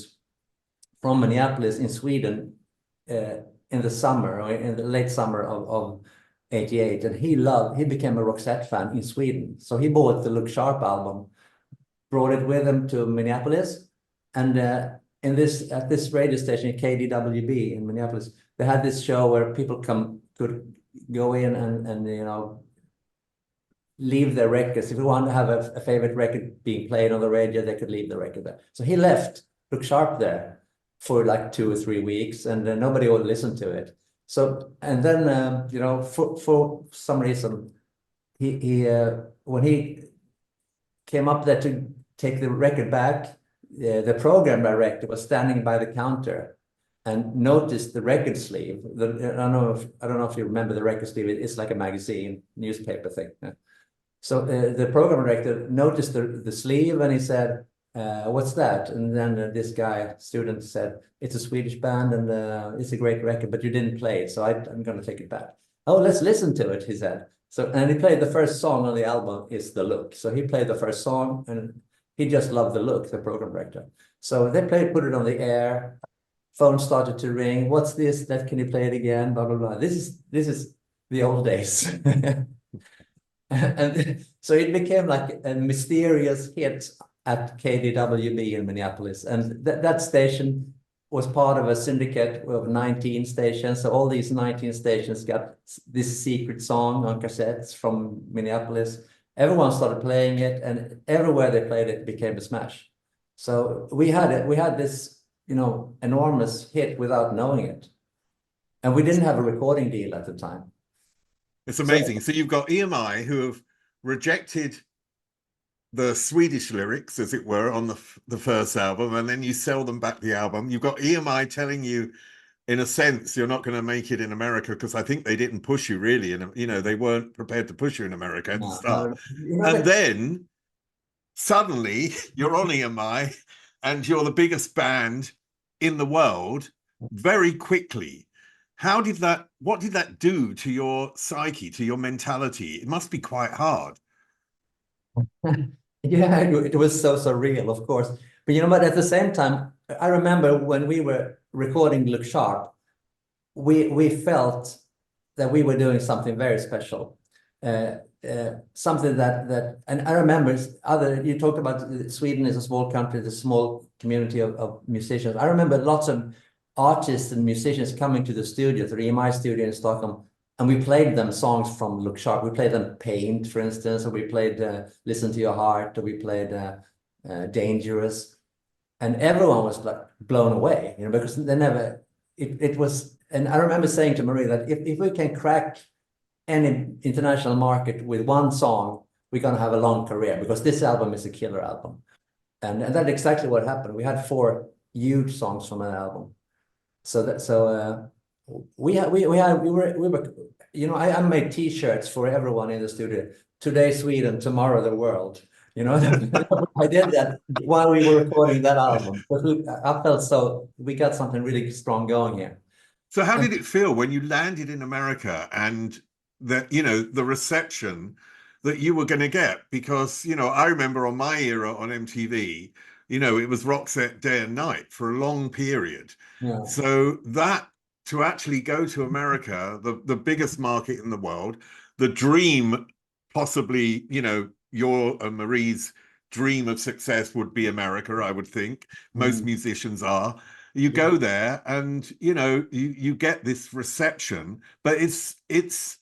from Minneapolis in Sweden in the summer, or in the late summer of 88, and he became a Roxette fan in Sweden. So he bought the Look Sharp album, brought it with him to Minneapolis, and at this radio station, KDWB in Minneapolis, they had this show where people could go in and you know, leave their records. If you want to have a favorite record being played on the radio, they could leave the record there. So he left Look Sharp there for like 2 or 3 weeks, and nobody would listen to it. So, and then you know, for some reason, he when he came up there to take the record back, the program director was standing by the counter and noticed the record sleeve. I don't know if you remember the record sleeve. It's like a magazine, newspaper thing. So the program director noticed the sleeve, and he said, "What's that?" And then this student said, "It's a Swedish band, and it's a great record, but you didn't play it, so I'm going to take it back." "Oh, let's listen to it," he said. So, and he played the first song on the album is The Look. So he played the first song, and he just loved the look, the program director. So they put it on the air. Phone started to ring. "What's this? Can you play it again?" Blah blah blah. This is the old days. And so it became like a mysterious hit at KDWB in Minneapolis. And that station was part of a syndicate of 19 stations. So all these 19 stations got this secret song on cassettes from Minneapolis. Everyone started playing it, and everywhere they played it, it became a smash. So we had this, you know, enormous hit without knowing it. And we didn't have a recording deal at the time. It's amazing. So you've got EMI who have rejected the Swedish lyrics, as it were, on the first album, and then you sell them back the album. You've got EMI telling you, in a sense, you're not going to make it in America, because I think they didn't push you really, and you know, they weren't prepared to push you in America at the start. And then suddenly you're on EMI, and you're the biggest band in the world very quickly. what did that do to your psyche, to your mentality? It must be quite hard. Yeah, it was so surreal, of course. But but at the same time, I remember when we were recording Look Sharp, we felt that we were doing something very special. Something and I remember you talked about Sweden is a small country, the small community of musicians. I remember lots of artists and musicians coming to the studio, the EMI studio in Stockholm, and we played them songs from Look Sharp. We played them Paint, for instance, or we played Listen to Your Heart, or we played Dangerous. And everyone was like blown away, because they never, it was, and I remember saying to Marie that if we can crack any international market with one song, we're going to have a long career, because this album is a killer album. And that's exactly what happened. We had 4 huge songs from an album. I made T-shirts for everyone in the studio. Today Sweden, tomorrow the world. I did that while we were recording that album. But I felt we got something really strong going here. So how did it feel when you landed in America and the reception that you were going to get? Because, I remember on my era on MTV, it was Roxette day and night for a long period. Yeah. So that to actually go to America, the biggest market in the world, the dream, possibly, your and Marie's dream of success would be America, I would think. Most musicians are. You go there and, you get this reception, but it's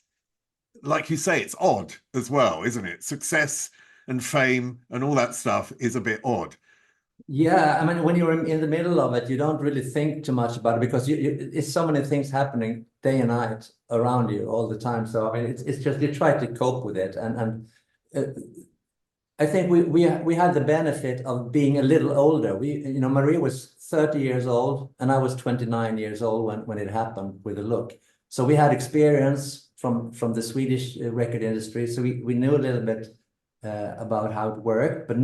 like you say, it's odd as well, isn't it? Success and fame and all that stuff is a bit odd. Yeah, I mean, when you're in the middle of it, you don't really think too much about it, because it's so many things happening day and night around you all the time. So I mean, it's just you try to cope with it, and I think we had the benefit of being a little older. Marie was 30 years old, and I was 29 years old when it happened with the Look. So we had experience from the Swedish record industry, so we knew a little bit about how it worked, but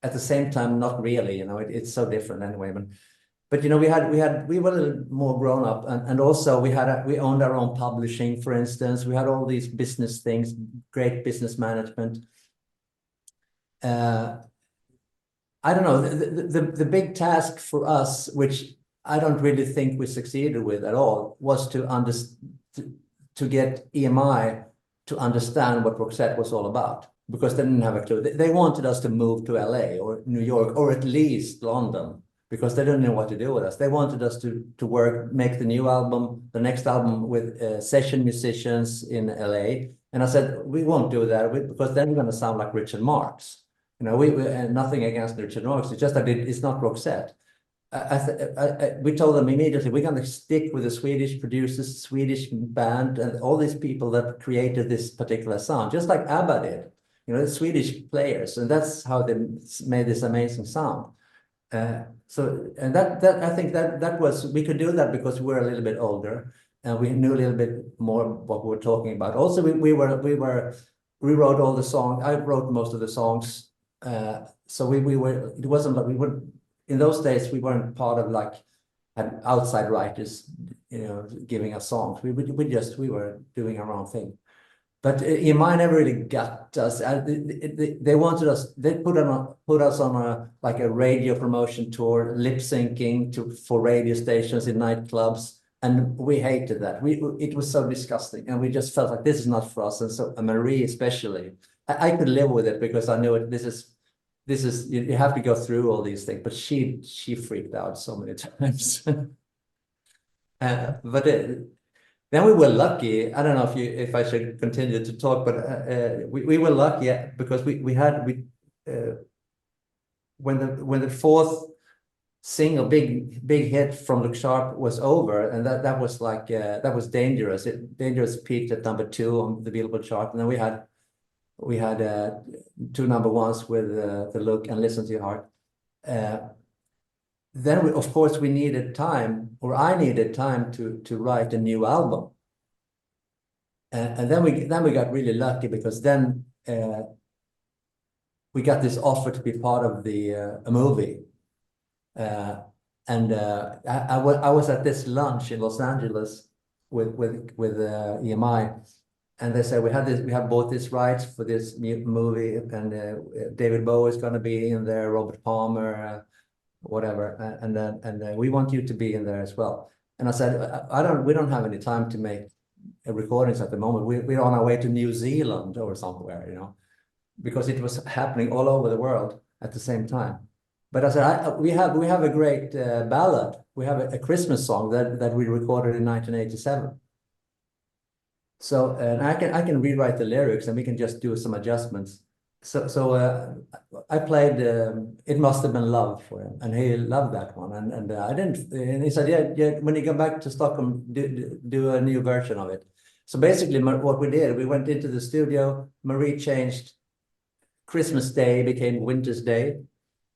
at the same time, not really. It's so different anyway. But we were a little more grown up, and also we owned our own publishing, for instance. We had all these business things, great business management. I don't know, the big task for us, which I don't really think we succeeded with at all, was to get EMI to understand what Roxette was all about, because they didn't have a clue. They wanted us to move to LA or New York, or at least London, because they didn't know what to do with us. They wanted us to make the new album, the next album, with session musicians in LA. And I said, we won't do that, because then we're going to sound like Richard Marx. Nothing against Richard Marx, it's just that it's not Roxette. We told them immediately, we're going to stick with the Swedish producers, Swedish band, and all these people that created this particular sound, just like ABBA did. The Swedish players, and that's how they made this amazing sound. I think that was, we could do that because we were a little bit older and we knew a little bit more what we were talking about. Also, we wrote all the songs. I wrote most of the songs. So it wasn't like we were, in those days, we weren't part of outside writers, giving us songs. We were doing our own thing. But EMI never really got us. They wanted us. They put us on a radio promotion tour, lip syncing for radio stations in nightclubs, and we hated that. It was so disgusting, and we just felt like this is not for us. And so Marie, especially, I could live with it because I knew it. This is you have to go through all these things. But she freaked out so many times. Then we were lucky. I don't know if I should continue to talk, but we were lucky because when the 4th single, big hit from Look Sharp was over, and that was Dangerous. Dangerous peaked at number 2 on the Billboard chart, and then we had 2 number 1s with the Look and Listen to Your Heart. Then of course we needed time, or I needed time to write a new album, and then we got really lucky because then we got this offer to be part of a movie, and I was at this lunch in Los Angeles with EMI, and they said we have bought this rights for this new movie, and David Bowie is going to be in there, Robert Palmer, whatever, and we want you to be in there as well. And I said, we don't have any time to make recordings at the moment. We're on our way to New Zealand or somewhere, you know, because it was happening all over the world at the same time. But I said, we have a great ballad. We have a Christmas song that we recorded in 1987. So, and I can rewrite the lyrics, and we can just do some adjustments. So I played "It Must Have Been Love" for him, and he loved that one. And I didn't. And he said, yeah, when you come back to Stockholm, do a new version of it. So basically, what we did, we went into the studio. Marie changed Christmas Day became Winter's Day,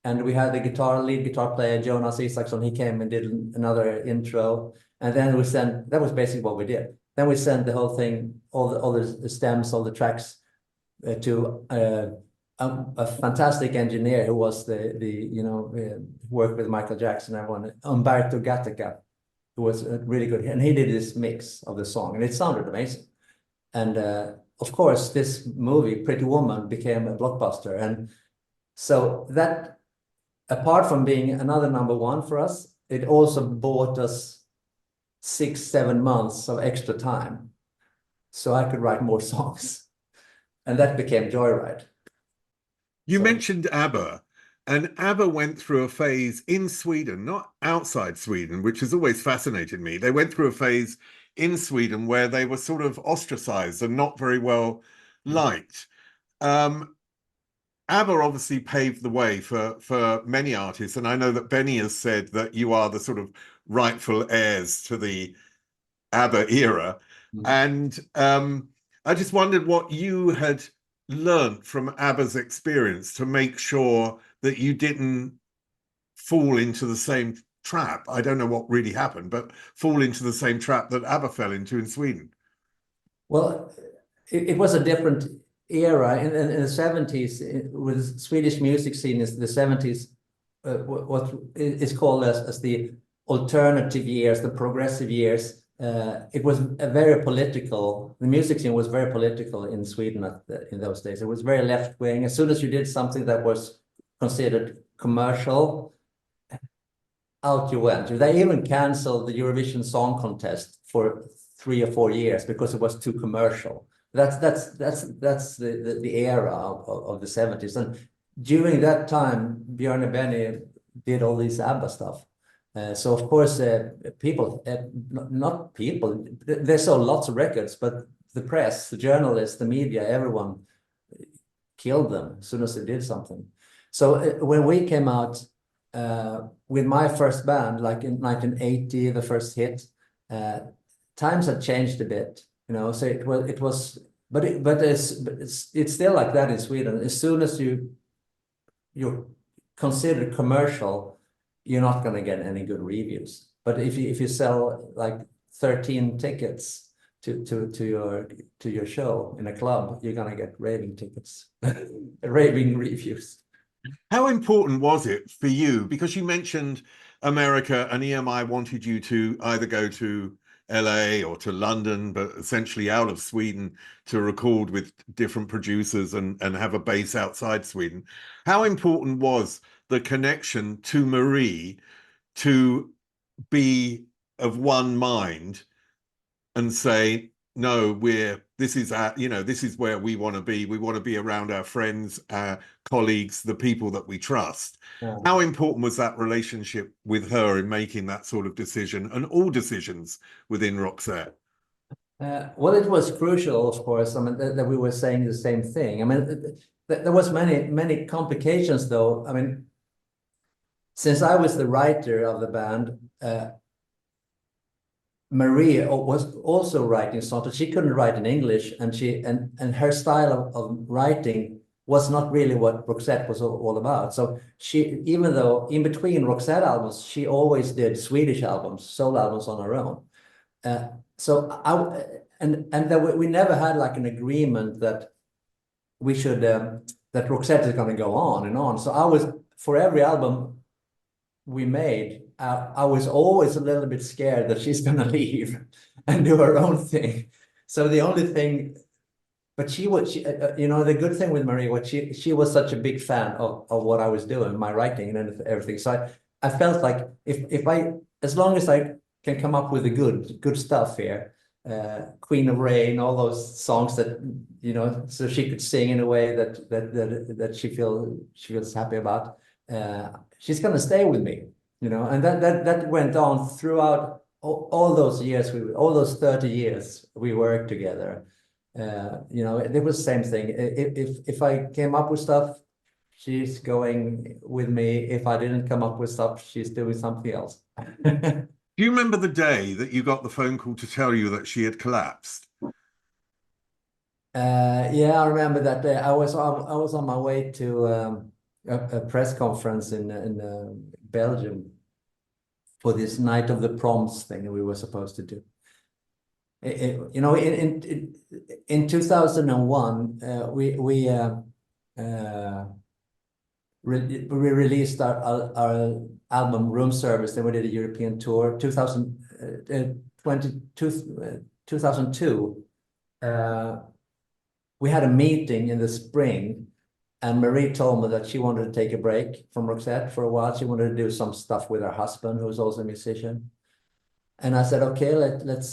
and we had the lead guitar player Jonas Isaksson. He came and did another intro, and then we sent. That was basically what we did. Then we sent the whole thing, all the stems, all the tracks, to a fantastic engineer who was worked with Michael Jackson and everyone, Umberto Gattaca, who was really good, and he did this mix of the song, and it sounded amazing. And of course, this movie, Pretty Woman, became a blockbuster, and so that, apart from being another #1 for us, it also bought us 6-7 months of extra time, so I could write more songs. And that became Joyride. You mentioned ABBA, and ABBA went through a phase in Sweden, not outside Sweden, which has always fascinated me. They went through a phase in Sweden where they were sort of ostracized and not very well liked. ABBA obviously paved the way for many artists, and I know that Benny has said that you are the sort of rightful heirs to the ABBA era. And I just wondered what you had learned from ABBA's experience to make sure that you didn't fall into the same trap. I don't know what really happened, but fall into the same trap that ABBA fell into in Sweden. Well, it was a different era in the 70s with Swedish music scene. Is the 70s what is called as the alternative years, the progressive years. It was a very political. The music scene was very political in Sweden in those days. It was very left wing. As soon as you did something that was considered commercial, out you went. They even canceled the Eurovision Song Contest for 3 or 4 years because it was too commercial. That's the era of the 70s. And during that time, Björn and Benny did all this ABBA stuff. So of course, not people, they sold lots of records, but the press, the journalists, the media, everyone killed them as soon as they did something. So when we came out with my first band, like in 1980, the first hit, times had changed a bit, you know. So it was, but it's still like that in Sweden. As soon as you're considered commercial, you're not going to get any good reviews. But if you sell like 13 tickets to your show in a club, you're going to get raving tickets, raving reviews. How important was it for you? Because you mentioned America, and EMI wanted you to either go to LA or to London, but essentially out of Sweden to record with different producers and have a base outside Sweden. How important was the connection to Marie to be of one mind and say, no, this is where we want to be. We want to be around our friends, our colleagues, the people that we trust. Yeah. How important was that relationship with her in making that sort of decision, and all decisions within Roxette? Well, it was crucial, of course. I mean, that we were saying the same thing. I mean, there was many complications, though. I mean, since I was the writer of the band, Marie was also writing songs, but she couldn't write in English, and her style of writing was not really what Roxette was all about. So she, even though in between Roxette albums, she always did Swedish albums, solo albums on her own. We never had like an agreement that we should that Roxette is going to go on and on. So I was, for every album we made, I was always a little bit scared that she's gonna leave and do her own thing. So the only thing, but she you know, the good thing with Marie, what she was such a big fan of what I was doing, my writing and everything. So I felt like if I, as long as I can come up with the good stuff here, Queen of Rain, all those songs that, you know, so she could sing in a way that she feels happy about. She's gonna stay with me, you know, and that went on throughout all those years. All those 30 years we worked together. You know, it was the same thing. If I came up with stuff, she's going with me. If I didn't come up with stuff, she's doing something else. Do you remember the day that you got the phone call to tell you that she had collapsed? Yeah, I remember that day. I was on my way to a press conference in Belgium for this night of the proms thing that we were supposed to do. You know, in 2001, we released our album Room Service. Then we did a European tour. 2002, we had a meeting in the spring, and Marie told me that she wanted to take a break from Roxette for a while. She wanted to do some stuff with her husband, who was also a musician. And I said, okay, let's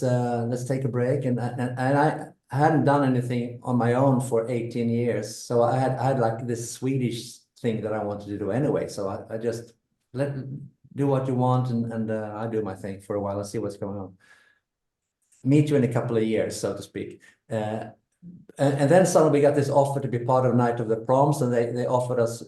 take a break. And I hadn't done anything on my own for 18 years. So I had like this Swedish thing that I wanted to do anyway. So I just do what you want, and I do my thing for a while. Let's see what's going on. Meet you in a couple of years, so to speak. And then suddenly we got this offer to be part of Night of the Proms, and they offered us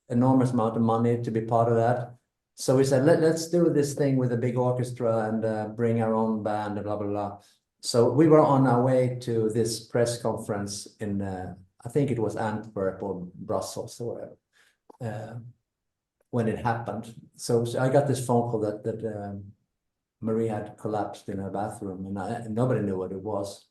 enormous amount of money to be part of that. So we said, let's do this thing with a big orchestra and bring our own band and blah, blah, blah. So we were on our way to this press conference in, I think it was Antwerp or Brussels or whatever, when it happened. So I got this phone call that Marie had collapsed in her bathroom, and nobody knew what it was.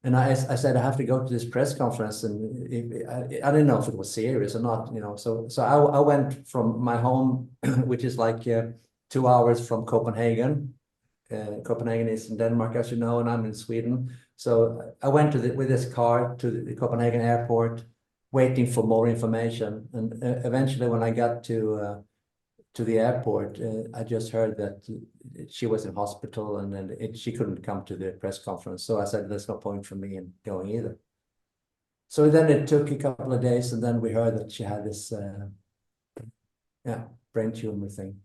And I said, I have to go to this press conference, and I didn't know if it was serious or not, you know. So I went from my home, which is like 2 hours from Copenhagen. Copenhagen is in Denmark, as you know, and I'm in Sweden. So I went with this car to the Copenhagen airport, waiting for more information. And eventually, when I got to the airport, I just heard that she was in hospital, and then she couldn't come to the press conference. So I said, there's no point for me in going either. So then it took a couple of days, and then we heard that she had this brain tumor thing.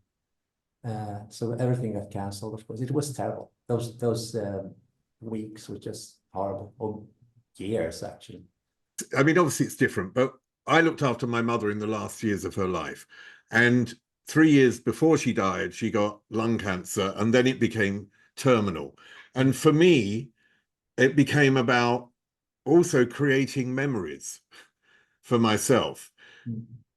So everything got canceled, of course. It was terrible. Those weeks were just horrible, or years, actually. I mean, obviously it's different, but I looked after my mother in the last years of her life, and 3 years before she died, she got lung cancer, and then it became terminal. And for me, it became about also creating memories for myself.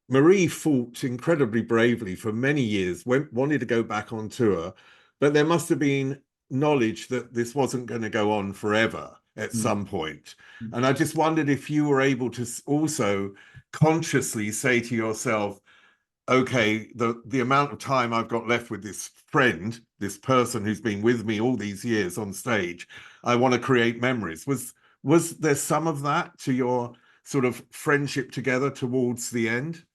Marie fought incredibly bravely for many years, wanted to go back on tour, but there must have been knowledge that this wasn't going to go on forever at some point. And I just wondered if you were able to also consciously say to yourself, okay, the amount of time I've got left with this friend, this person who's been with me all these years on stage, I want to create memories. Was there some of that to your sort of friendship together towards the end?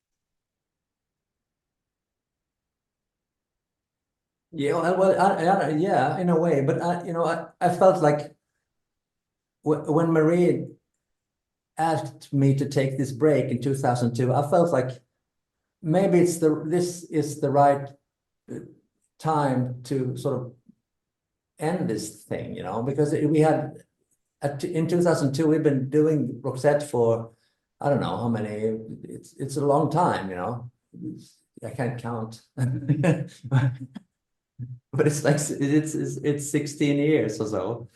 Yeah, well, yeah, in a way. But you know, I felt like when Marie asked me to take this break in 2002, I felt like maybe this is the right time to sort of end this thing, you know, because we had in 2002 we've been doing Roxette for I don't know how many. It's a long time, you know. I can't count, but it's like it's 16 years or so.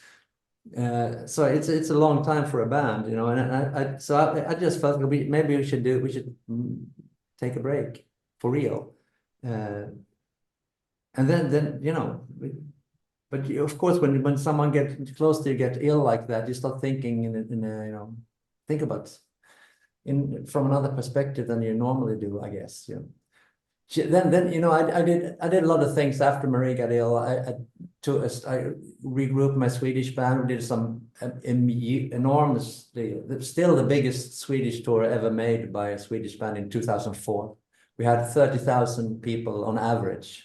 So it's a long time for a band, you know, and I just felt maybe we should take a break for real, and then you know, but of course when someone gets close to you, get ill like that, you start thinking in a you know, think about from another perspective than you normally do, I guess, you know. then you know, I did a lot of things after Marie got ill. I regrouped my Swedish band. We did some enormously, still the biggest Swedish tour ever made by a Swedish band in 2004. We had 30,000 people on average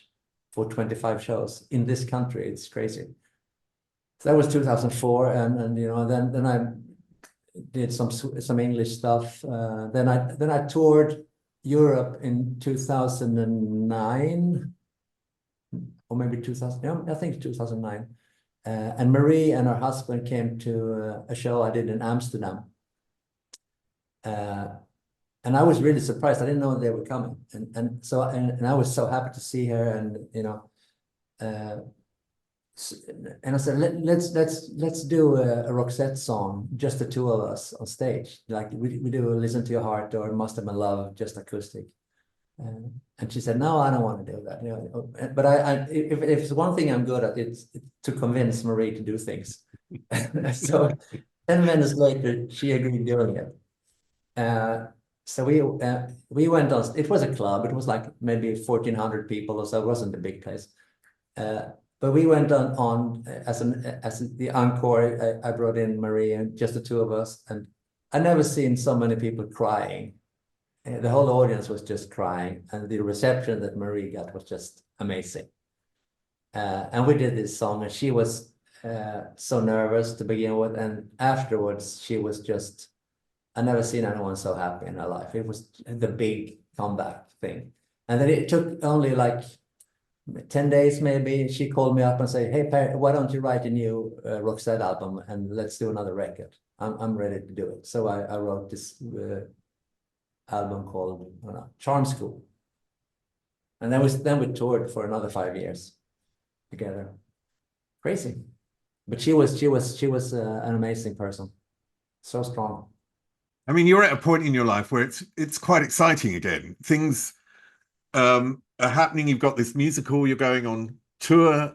for 25 shows in this country. It's crazy. So that was 2004, and you know, then I did some English stuff. Then I toured Europe in 2009, or maybe 2000. Yeah, I think 2009. And Marie and her husband came to a show I did in Amsterdam. And I was really surprised. I didn't know they were coming, and I was so happy to see her, and you know, and I said, let's do a Roxette song, just the two of us on stage, like we do a Listen to Your Heart or Must Have Been Love, just acoustic. And she said, no, I don't want to do that. You know, but if it's one thing I'm good at, it's to convince Marie to do things. So 10 minutes later, she agreed doing it. So we went on. It was a club. It was like maybe 1,400 people or so. It wasn't a big place. But we went on as the encore. I brought in Marie and just the two of us, and I never seen so many people crying. The whole audience was just crying, and the reception that Marie got was just amazing. And we did this song, and she was so nervous to begin with, and afterwards she was just, I never seen anyone so happy in her life. It was the big comeback thing. And then it took only like 10 days maybe. She called me up and said, hey, Perry, why don't you write a new Roxette album and let's do another record. I'm ready to do it. So I wrote this album called Charm School. And then we toured for another 5 years together. Crazy. But she was an amazing person. So strong. I mean, you're at a point in your life where it's quite exciting again. Things are happening. You've got this musical. You're going on tour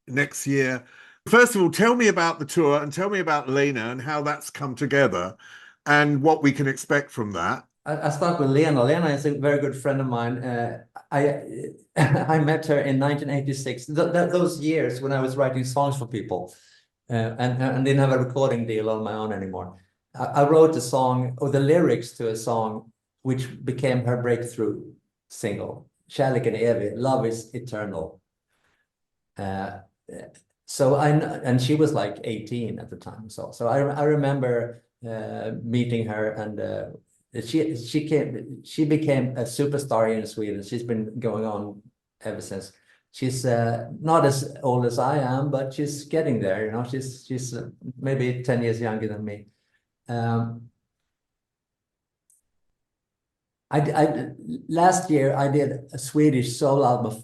next year. First of all, tell me about the tour and tell me about Lena and how that's come together and what we can expect from that. I start with Lena. Lena is a very good friend of mine. I met her in 1986. Those years when I was writing songs for people and didn't have a recording deal on my own anymore. I wrote a song, or the lyrics to a song, which became her breakthrough single, Kärleken är evig, Love is Eternal. And she was like 18 at the time. So I remember meeting her, and she became a superstar here in Sweden. She's been going on ever since. She's not as old as I am, but she's getting there. You know, she's maybe 10 years younger than me. Last year I did a Swedish soul album,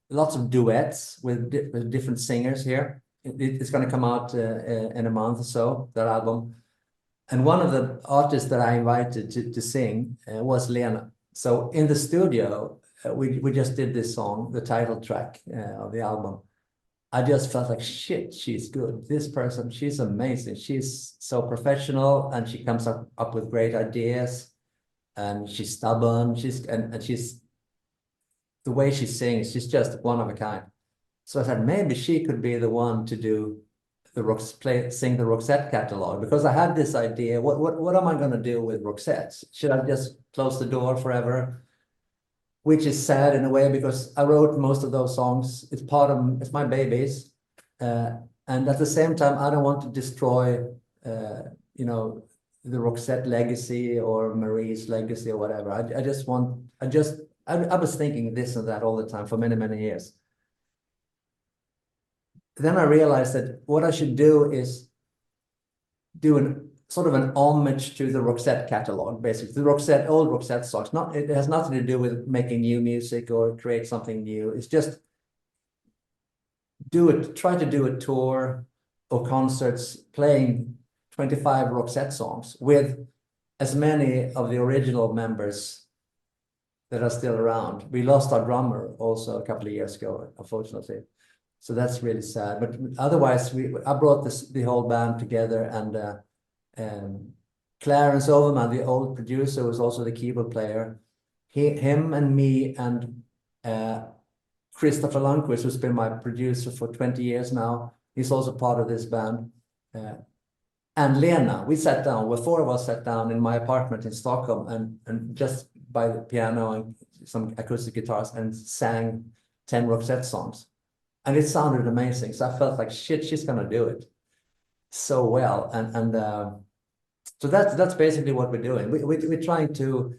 lots of duets with different singers here. It's going to come out in a month or so, that album. And one of the artists that I invited to sing was Lena. So in the studio, we just did this song, the title track of the album. I just felt like, shit, she's good. This person, she's amazing. She's so professional, and she comes up with great ideas, and she's stubborn. And she's, the way she sings, she's just one of a kind. So I said, maybe she could be the one to do sing the Roxette catalog, because I had this idea, what am I going to do with Roxette? Should I just close the door forever? Which is sad in a way, because I wrote most of those songs. It's my babies. And at the same time, I don't want to destroy, you know, the Roxette legacy or Marie's legacy or whatever. I was thinking this and that all the time for many, many years. Then I realized that what I should do is do sort of an homage to the Roxette catalog, basically the old Roxette songs. It has nothing to do with making new music or create something new. It's just try to do a tour or concerts playing 25 Roxette songs with as many of the original members that are still around. We lost our drummer also a couple of years ago, unfortunately. So that's really sad. But otherwise, I brought the whole band together, and Clarence Overman, the old producer, was also the keyboard player. him and me and Christopher Lundquist, who's been my producer for 20 years now. He's also part of this band. And Lena, we sat down, 4 of us sat down in my apartment in Stockholm and just by the piano and some acoustic guitars and sang 10 Roxette songs. And it sounded amazing. So I felt like, shit, she's gonna do it so well. So that's basically what we're doing. We're trying to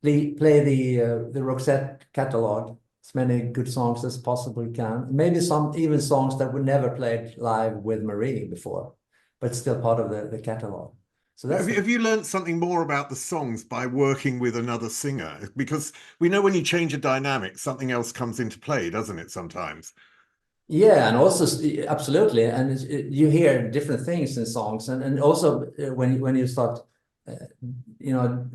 play the Roxette catalog, as many good songs as possibly can. Maybe some even songs that we never played live with Marie before, but still part of the catalog. So that's have you learned something more about the songs by working with another singer? Because we know when you change a dynamic, something else comes into play, doesn't it, sometimes? Yeah, and also absolutely, and you hear different things in songs, and also when you start, you know,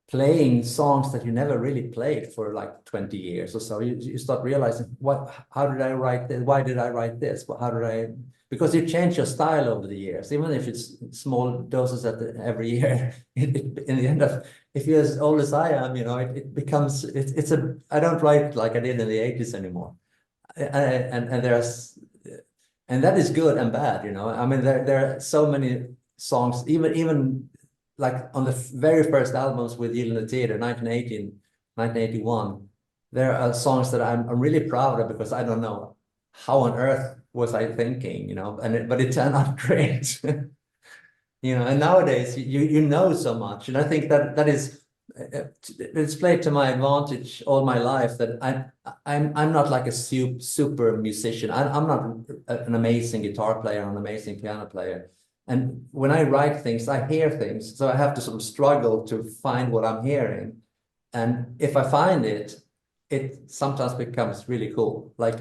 playing songs that you never really played for like 20 years or so, you start realizing how did I write this? Why did I write this? How did I? Because you change your style over the years, even if it's small doses every year. In the end of, if you're as old as I am, you know, it becomes I don't write like I did in the 80s anymore. And that is good and bad, you know. I mean, there are so many songs, even like on the very first albums with Gyllene Tider, 1980, 1981, there are songs that I'm really proud of because I don't know how on earth was I thinking, you know, but it turned out great. You know, and nowadays you know so much, and I think that is it's played to my advantage all my life that I'm not like a super musician. I'm not an amazing guitar player, an amazing piano player. And when I write things, I hear things, so I have to sort of struggle to find what I'm hearing. And if I find it, it sometimes becomes really cool, like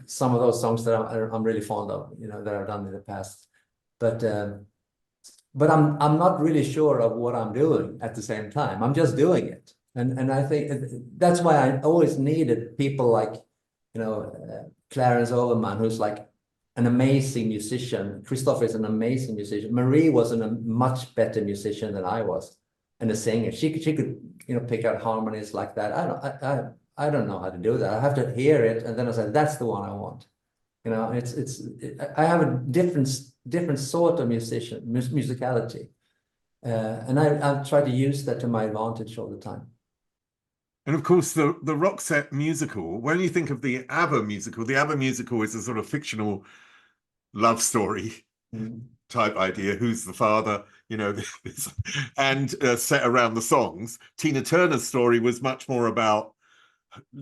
some of those songs that I'm really fond of, you know, that I've done in the past. But I'm not really sure of what I'm doing at the same time. I'm just doing it, and I think that's why I always needed people like, you know, Clarence Overman, who's like an amazing musician. Christopher is an amazing musician. Marie was a much better musician than I was, and a singer. She could, you know, pick out harmonies like that. I don't know how to do that. I have to hear it, and then I say that's the one I want. You know, I have a different sort of musicality, and I try to use that to my advantage all the time. And of course, the Roxette musical, when you think of the ABBA musical is a sort of fictional love story type idea. Who's the father? You know, and set around the songs. Tina Turner's story was much more about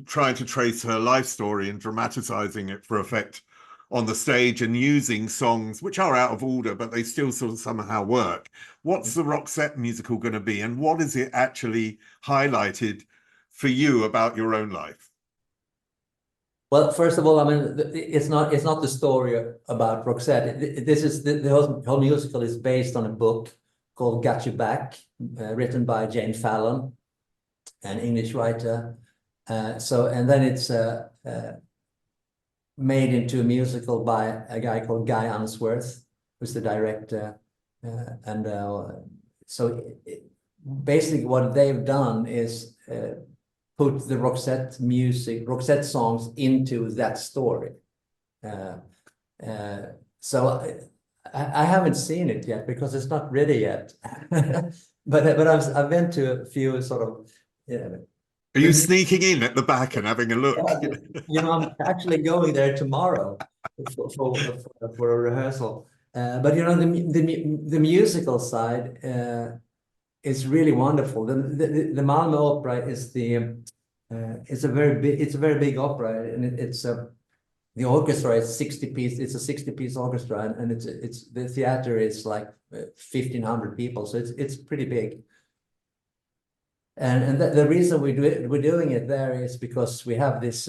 trying to trace her life story and dramatizing it for effect on the stage and using songs which are out of order, but they still sort of somehow work. What's the Roxette musical going to be, and what is it actually highlighted for you about your own life? Well, first of all, I mean, it's not the story about Roxette. This is the whole musical is based on a book called Got You Back, written by Jane Fallon, an English writer. And then it's made into a musical by a guy called Guy Unsworth, who's the director. Basically what they've done is put the Roxette songs into that story. So I haven't seen it yet because it's not ready yet. but I've been to a few sort of, you know. Are you sneaking in at the back and having a look? You know, I'm actually going there tomorrow for a rehearsal. But you know, the musical side is really wonderful. The Malmö Opera is it's a very big opera, and the orchestra is 60 piece. It's a 60-piece orchestra, and it's the theater is like 1,500 people, so it's pretty big. And the reason we're doing it there is because we have these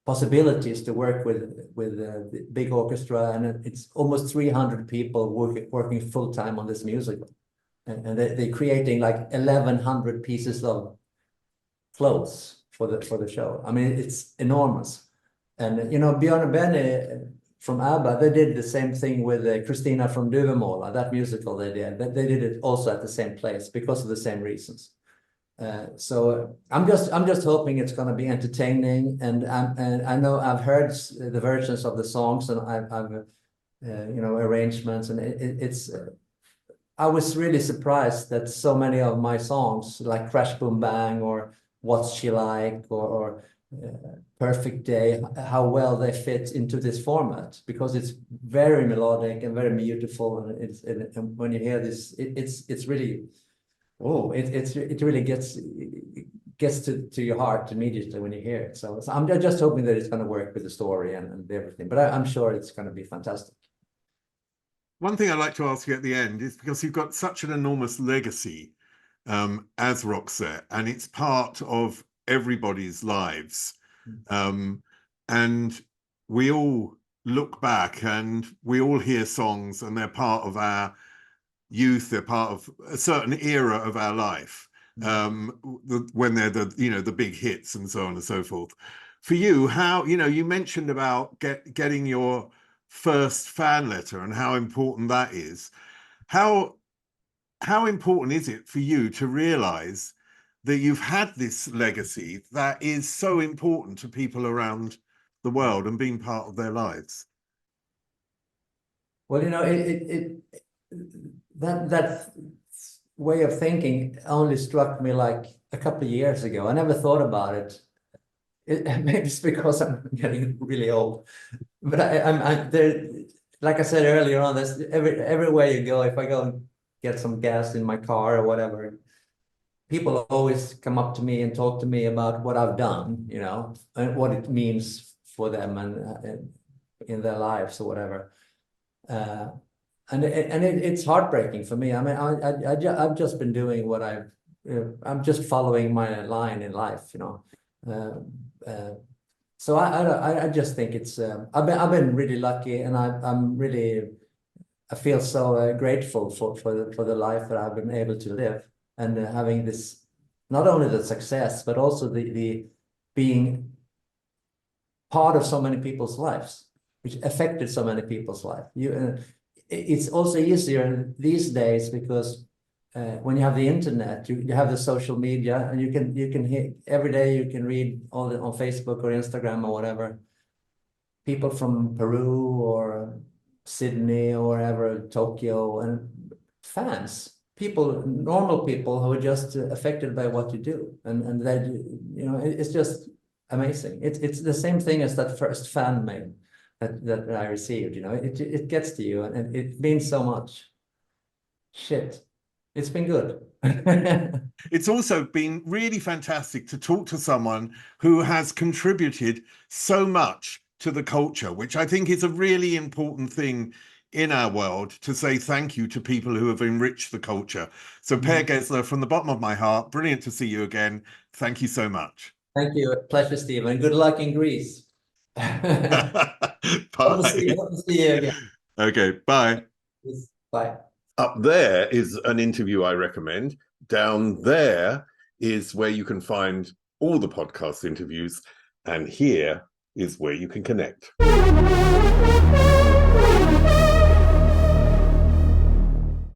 possibilities to work with the big orchestra, and it's almost 300 people working full time on this musical, and they're creating like 1,100 pieces of clothes for the show. I mean, it's enormous. And you know, Björn and Benny from ABBA, they did the same thing with Christina from Duvemåla, that musical they did. They did it also at the same place because of the same reasons. So I'm just hoping it's going to be entertaining, and I know I've heard the versions of the songs, and I've arrangements, and it's. I was really surprised that so many of my songs, like Crash Boom Bang or What's She Like or Perfect Day, how well they fit into this format, because it's very melodic and very beautiful, and and when you hear this, it's really. Oh, it really gets to your heart immediately when you hear it. So I'm just hoping that it's going to work with the story and everything. But I'm sure it's going to be fantastic. One thing I'd like to ask you at the end is, because you've got such an enormous legacy as Roxette, and it's part of everybody's lives. And we all look back and we all hear songs, and they're part of our youth, they're part of a certain era of our life, when they're the big hits and so on and so forth. For you, how, you mentioned about getting your first fan letter and how important that is. How important is it for you to realize that you've had this legacy that is so important to people around the world and being part of their lives? Well, that way of thinking only struck me like a couple of years ago. I never thought about it. Maybe it's because I'm getting really old, but I'm there. Like I said earlier on, this everywhere you go, if I go and get some gas in my car or whatever, people always come up to me and talk to me about what I've done, and what it means for them and in their lives or whatever. And it's heartbreaking for me. I mean, I've just been doing what I'm just following my line in life, So I just think it's I've been really lucky, and I feel so grateful for the life that I've been able to live, and having this, not only the success, but also the being part of so many people's lives, which affected so many people's life. It's also easier these days because when you have the internet, you have the social media, and you can hear every day. You can read on Facebook or Instagram or whatever, people from Peru or Sydney or wherever, Tokyo, and fans, normal people who are just affected by what you do, and that it's just amazing. It's the same thing as that first fan mail that I received. It gets to you, and it means so much. Shit, it's been good. It's also been really fantastic to talk to someone who has contributed so much to the culture, which I think is a really important thing in our world, to say thank you to people who have enriched the culture. So Per Gessle, from the bottom of my heart, brilliant to see you again. Thank you so much. Thank you. Pleasure, Stephen. Good luck in Greece. Bye. Hope to see you again. Okay, bye. Bye. Up there is an interview I recommend. Down there is where you can find all the podcast interviews. And here is where you can connect.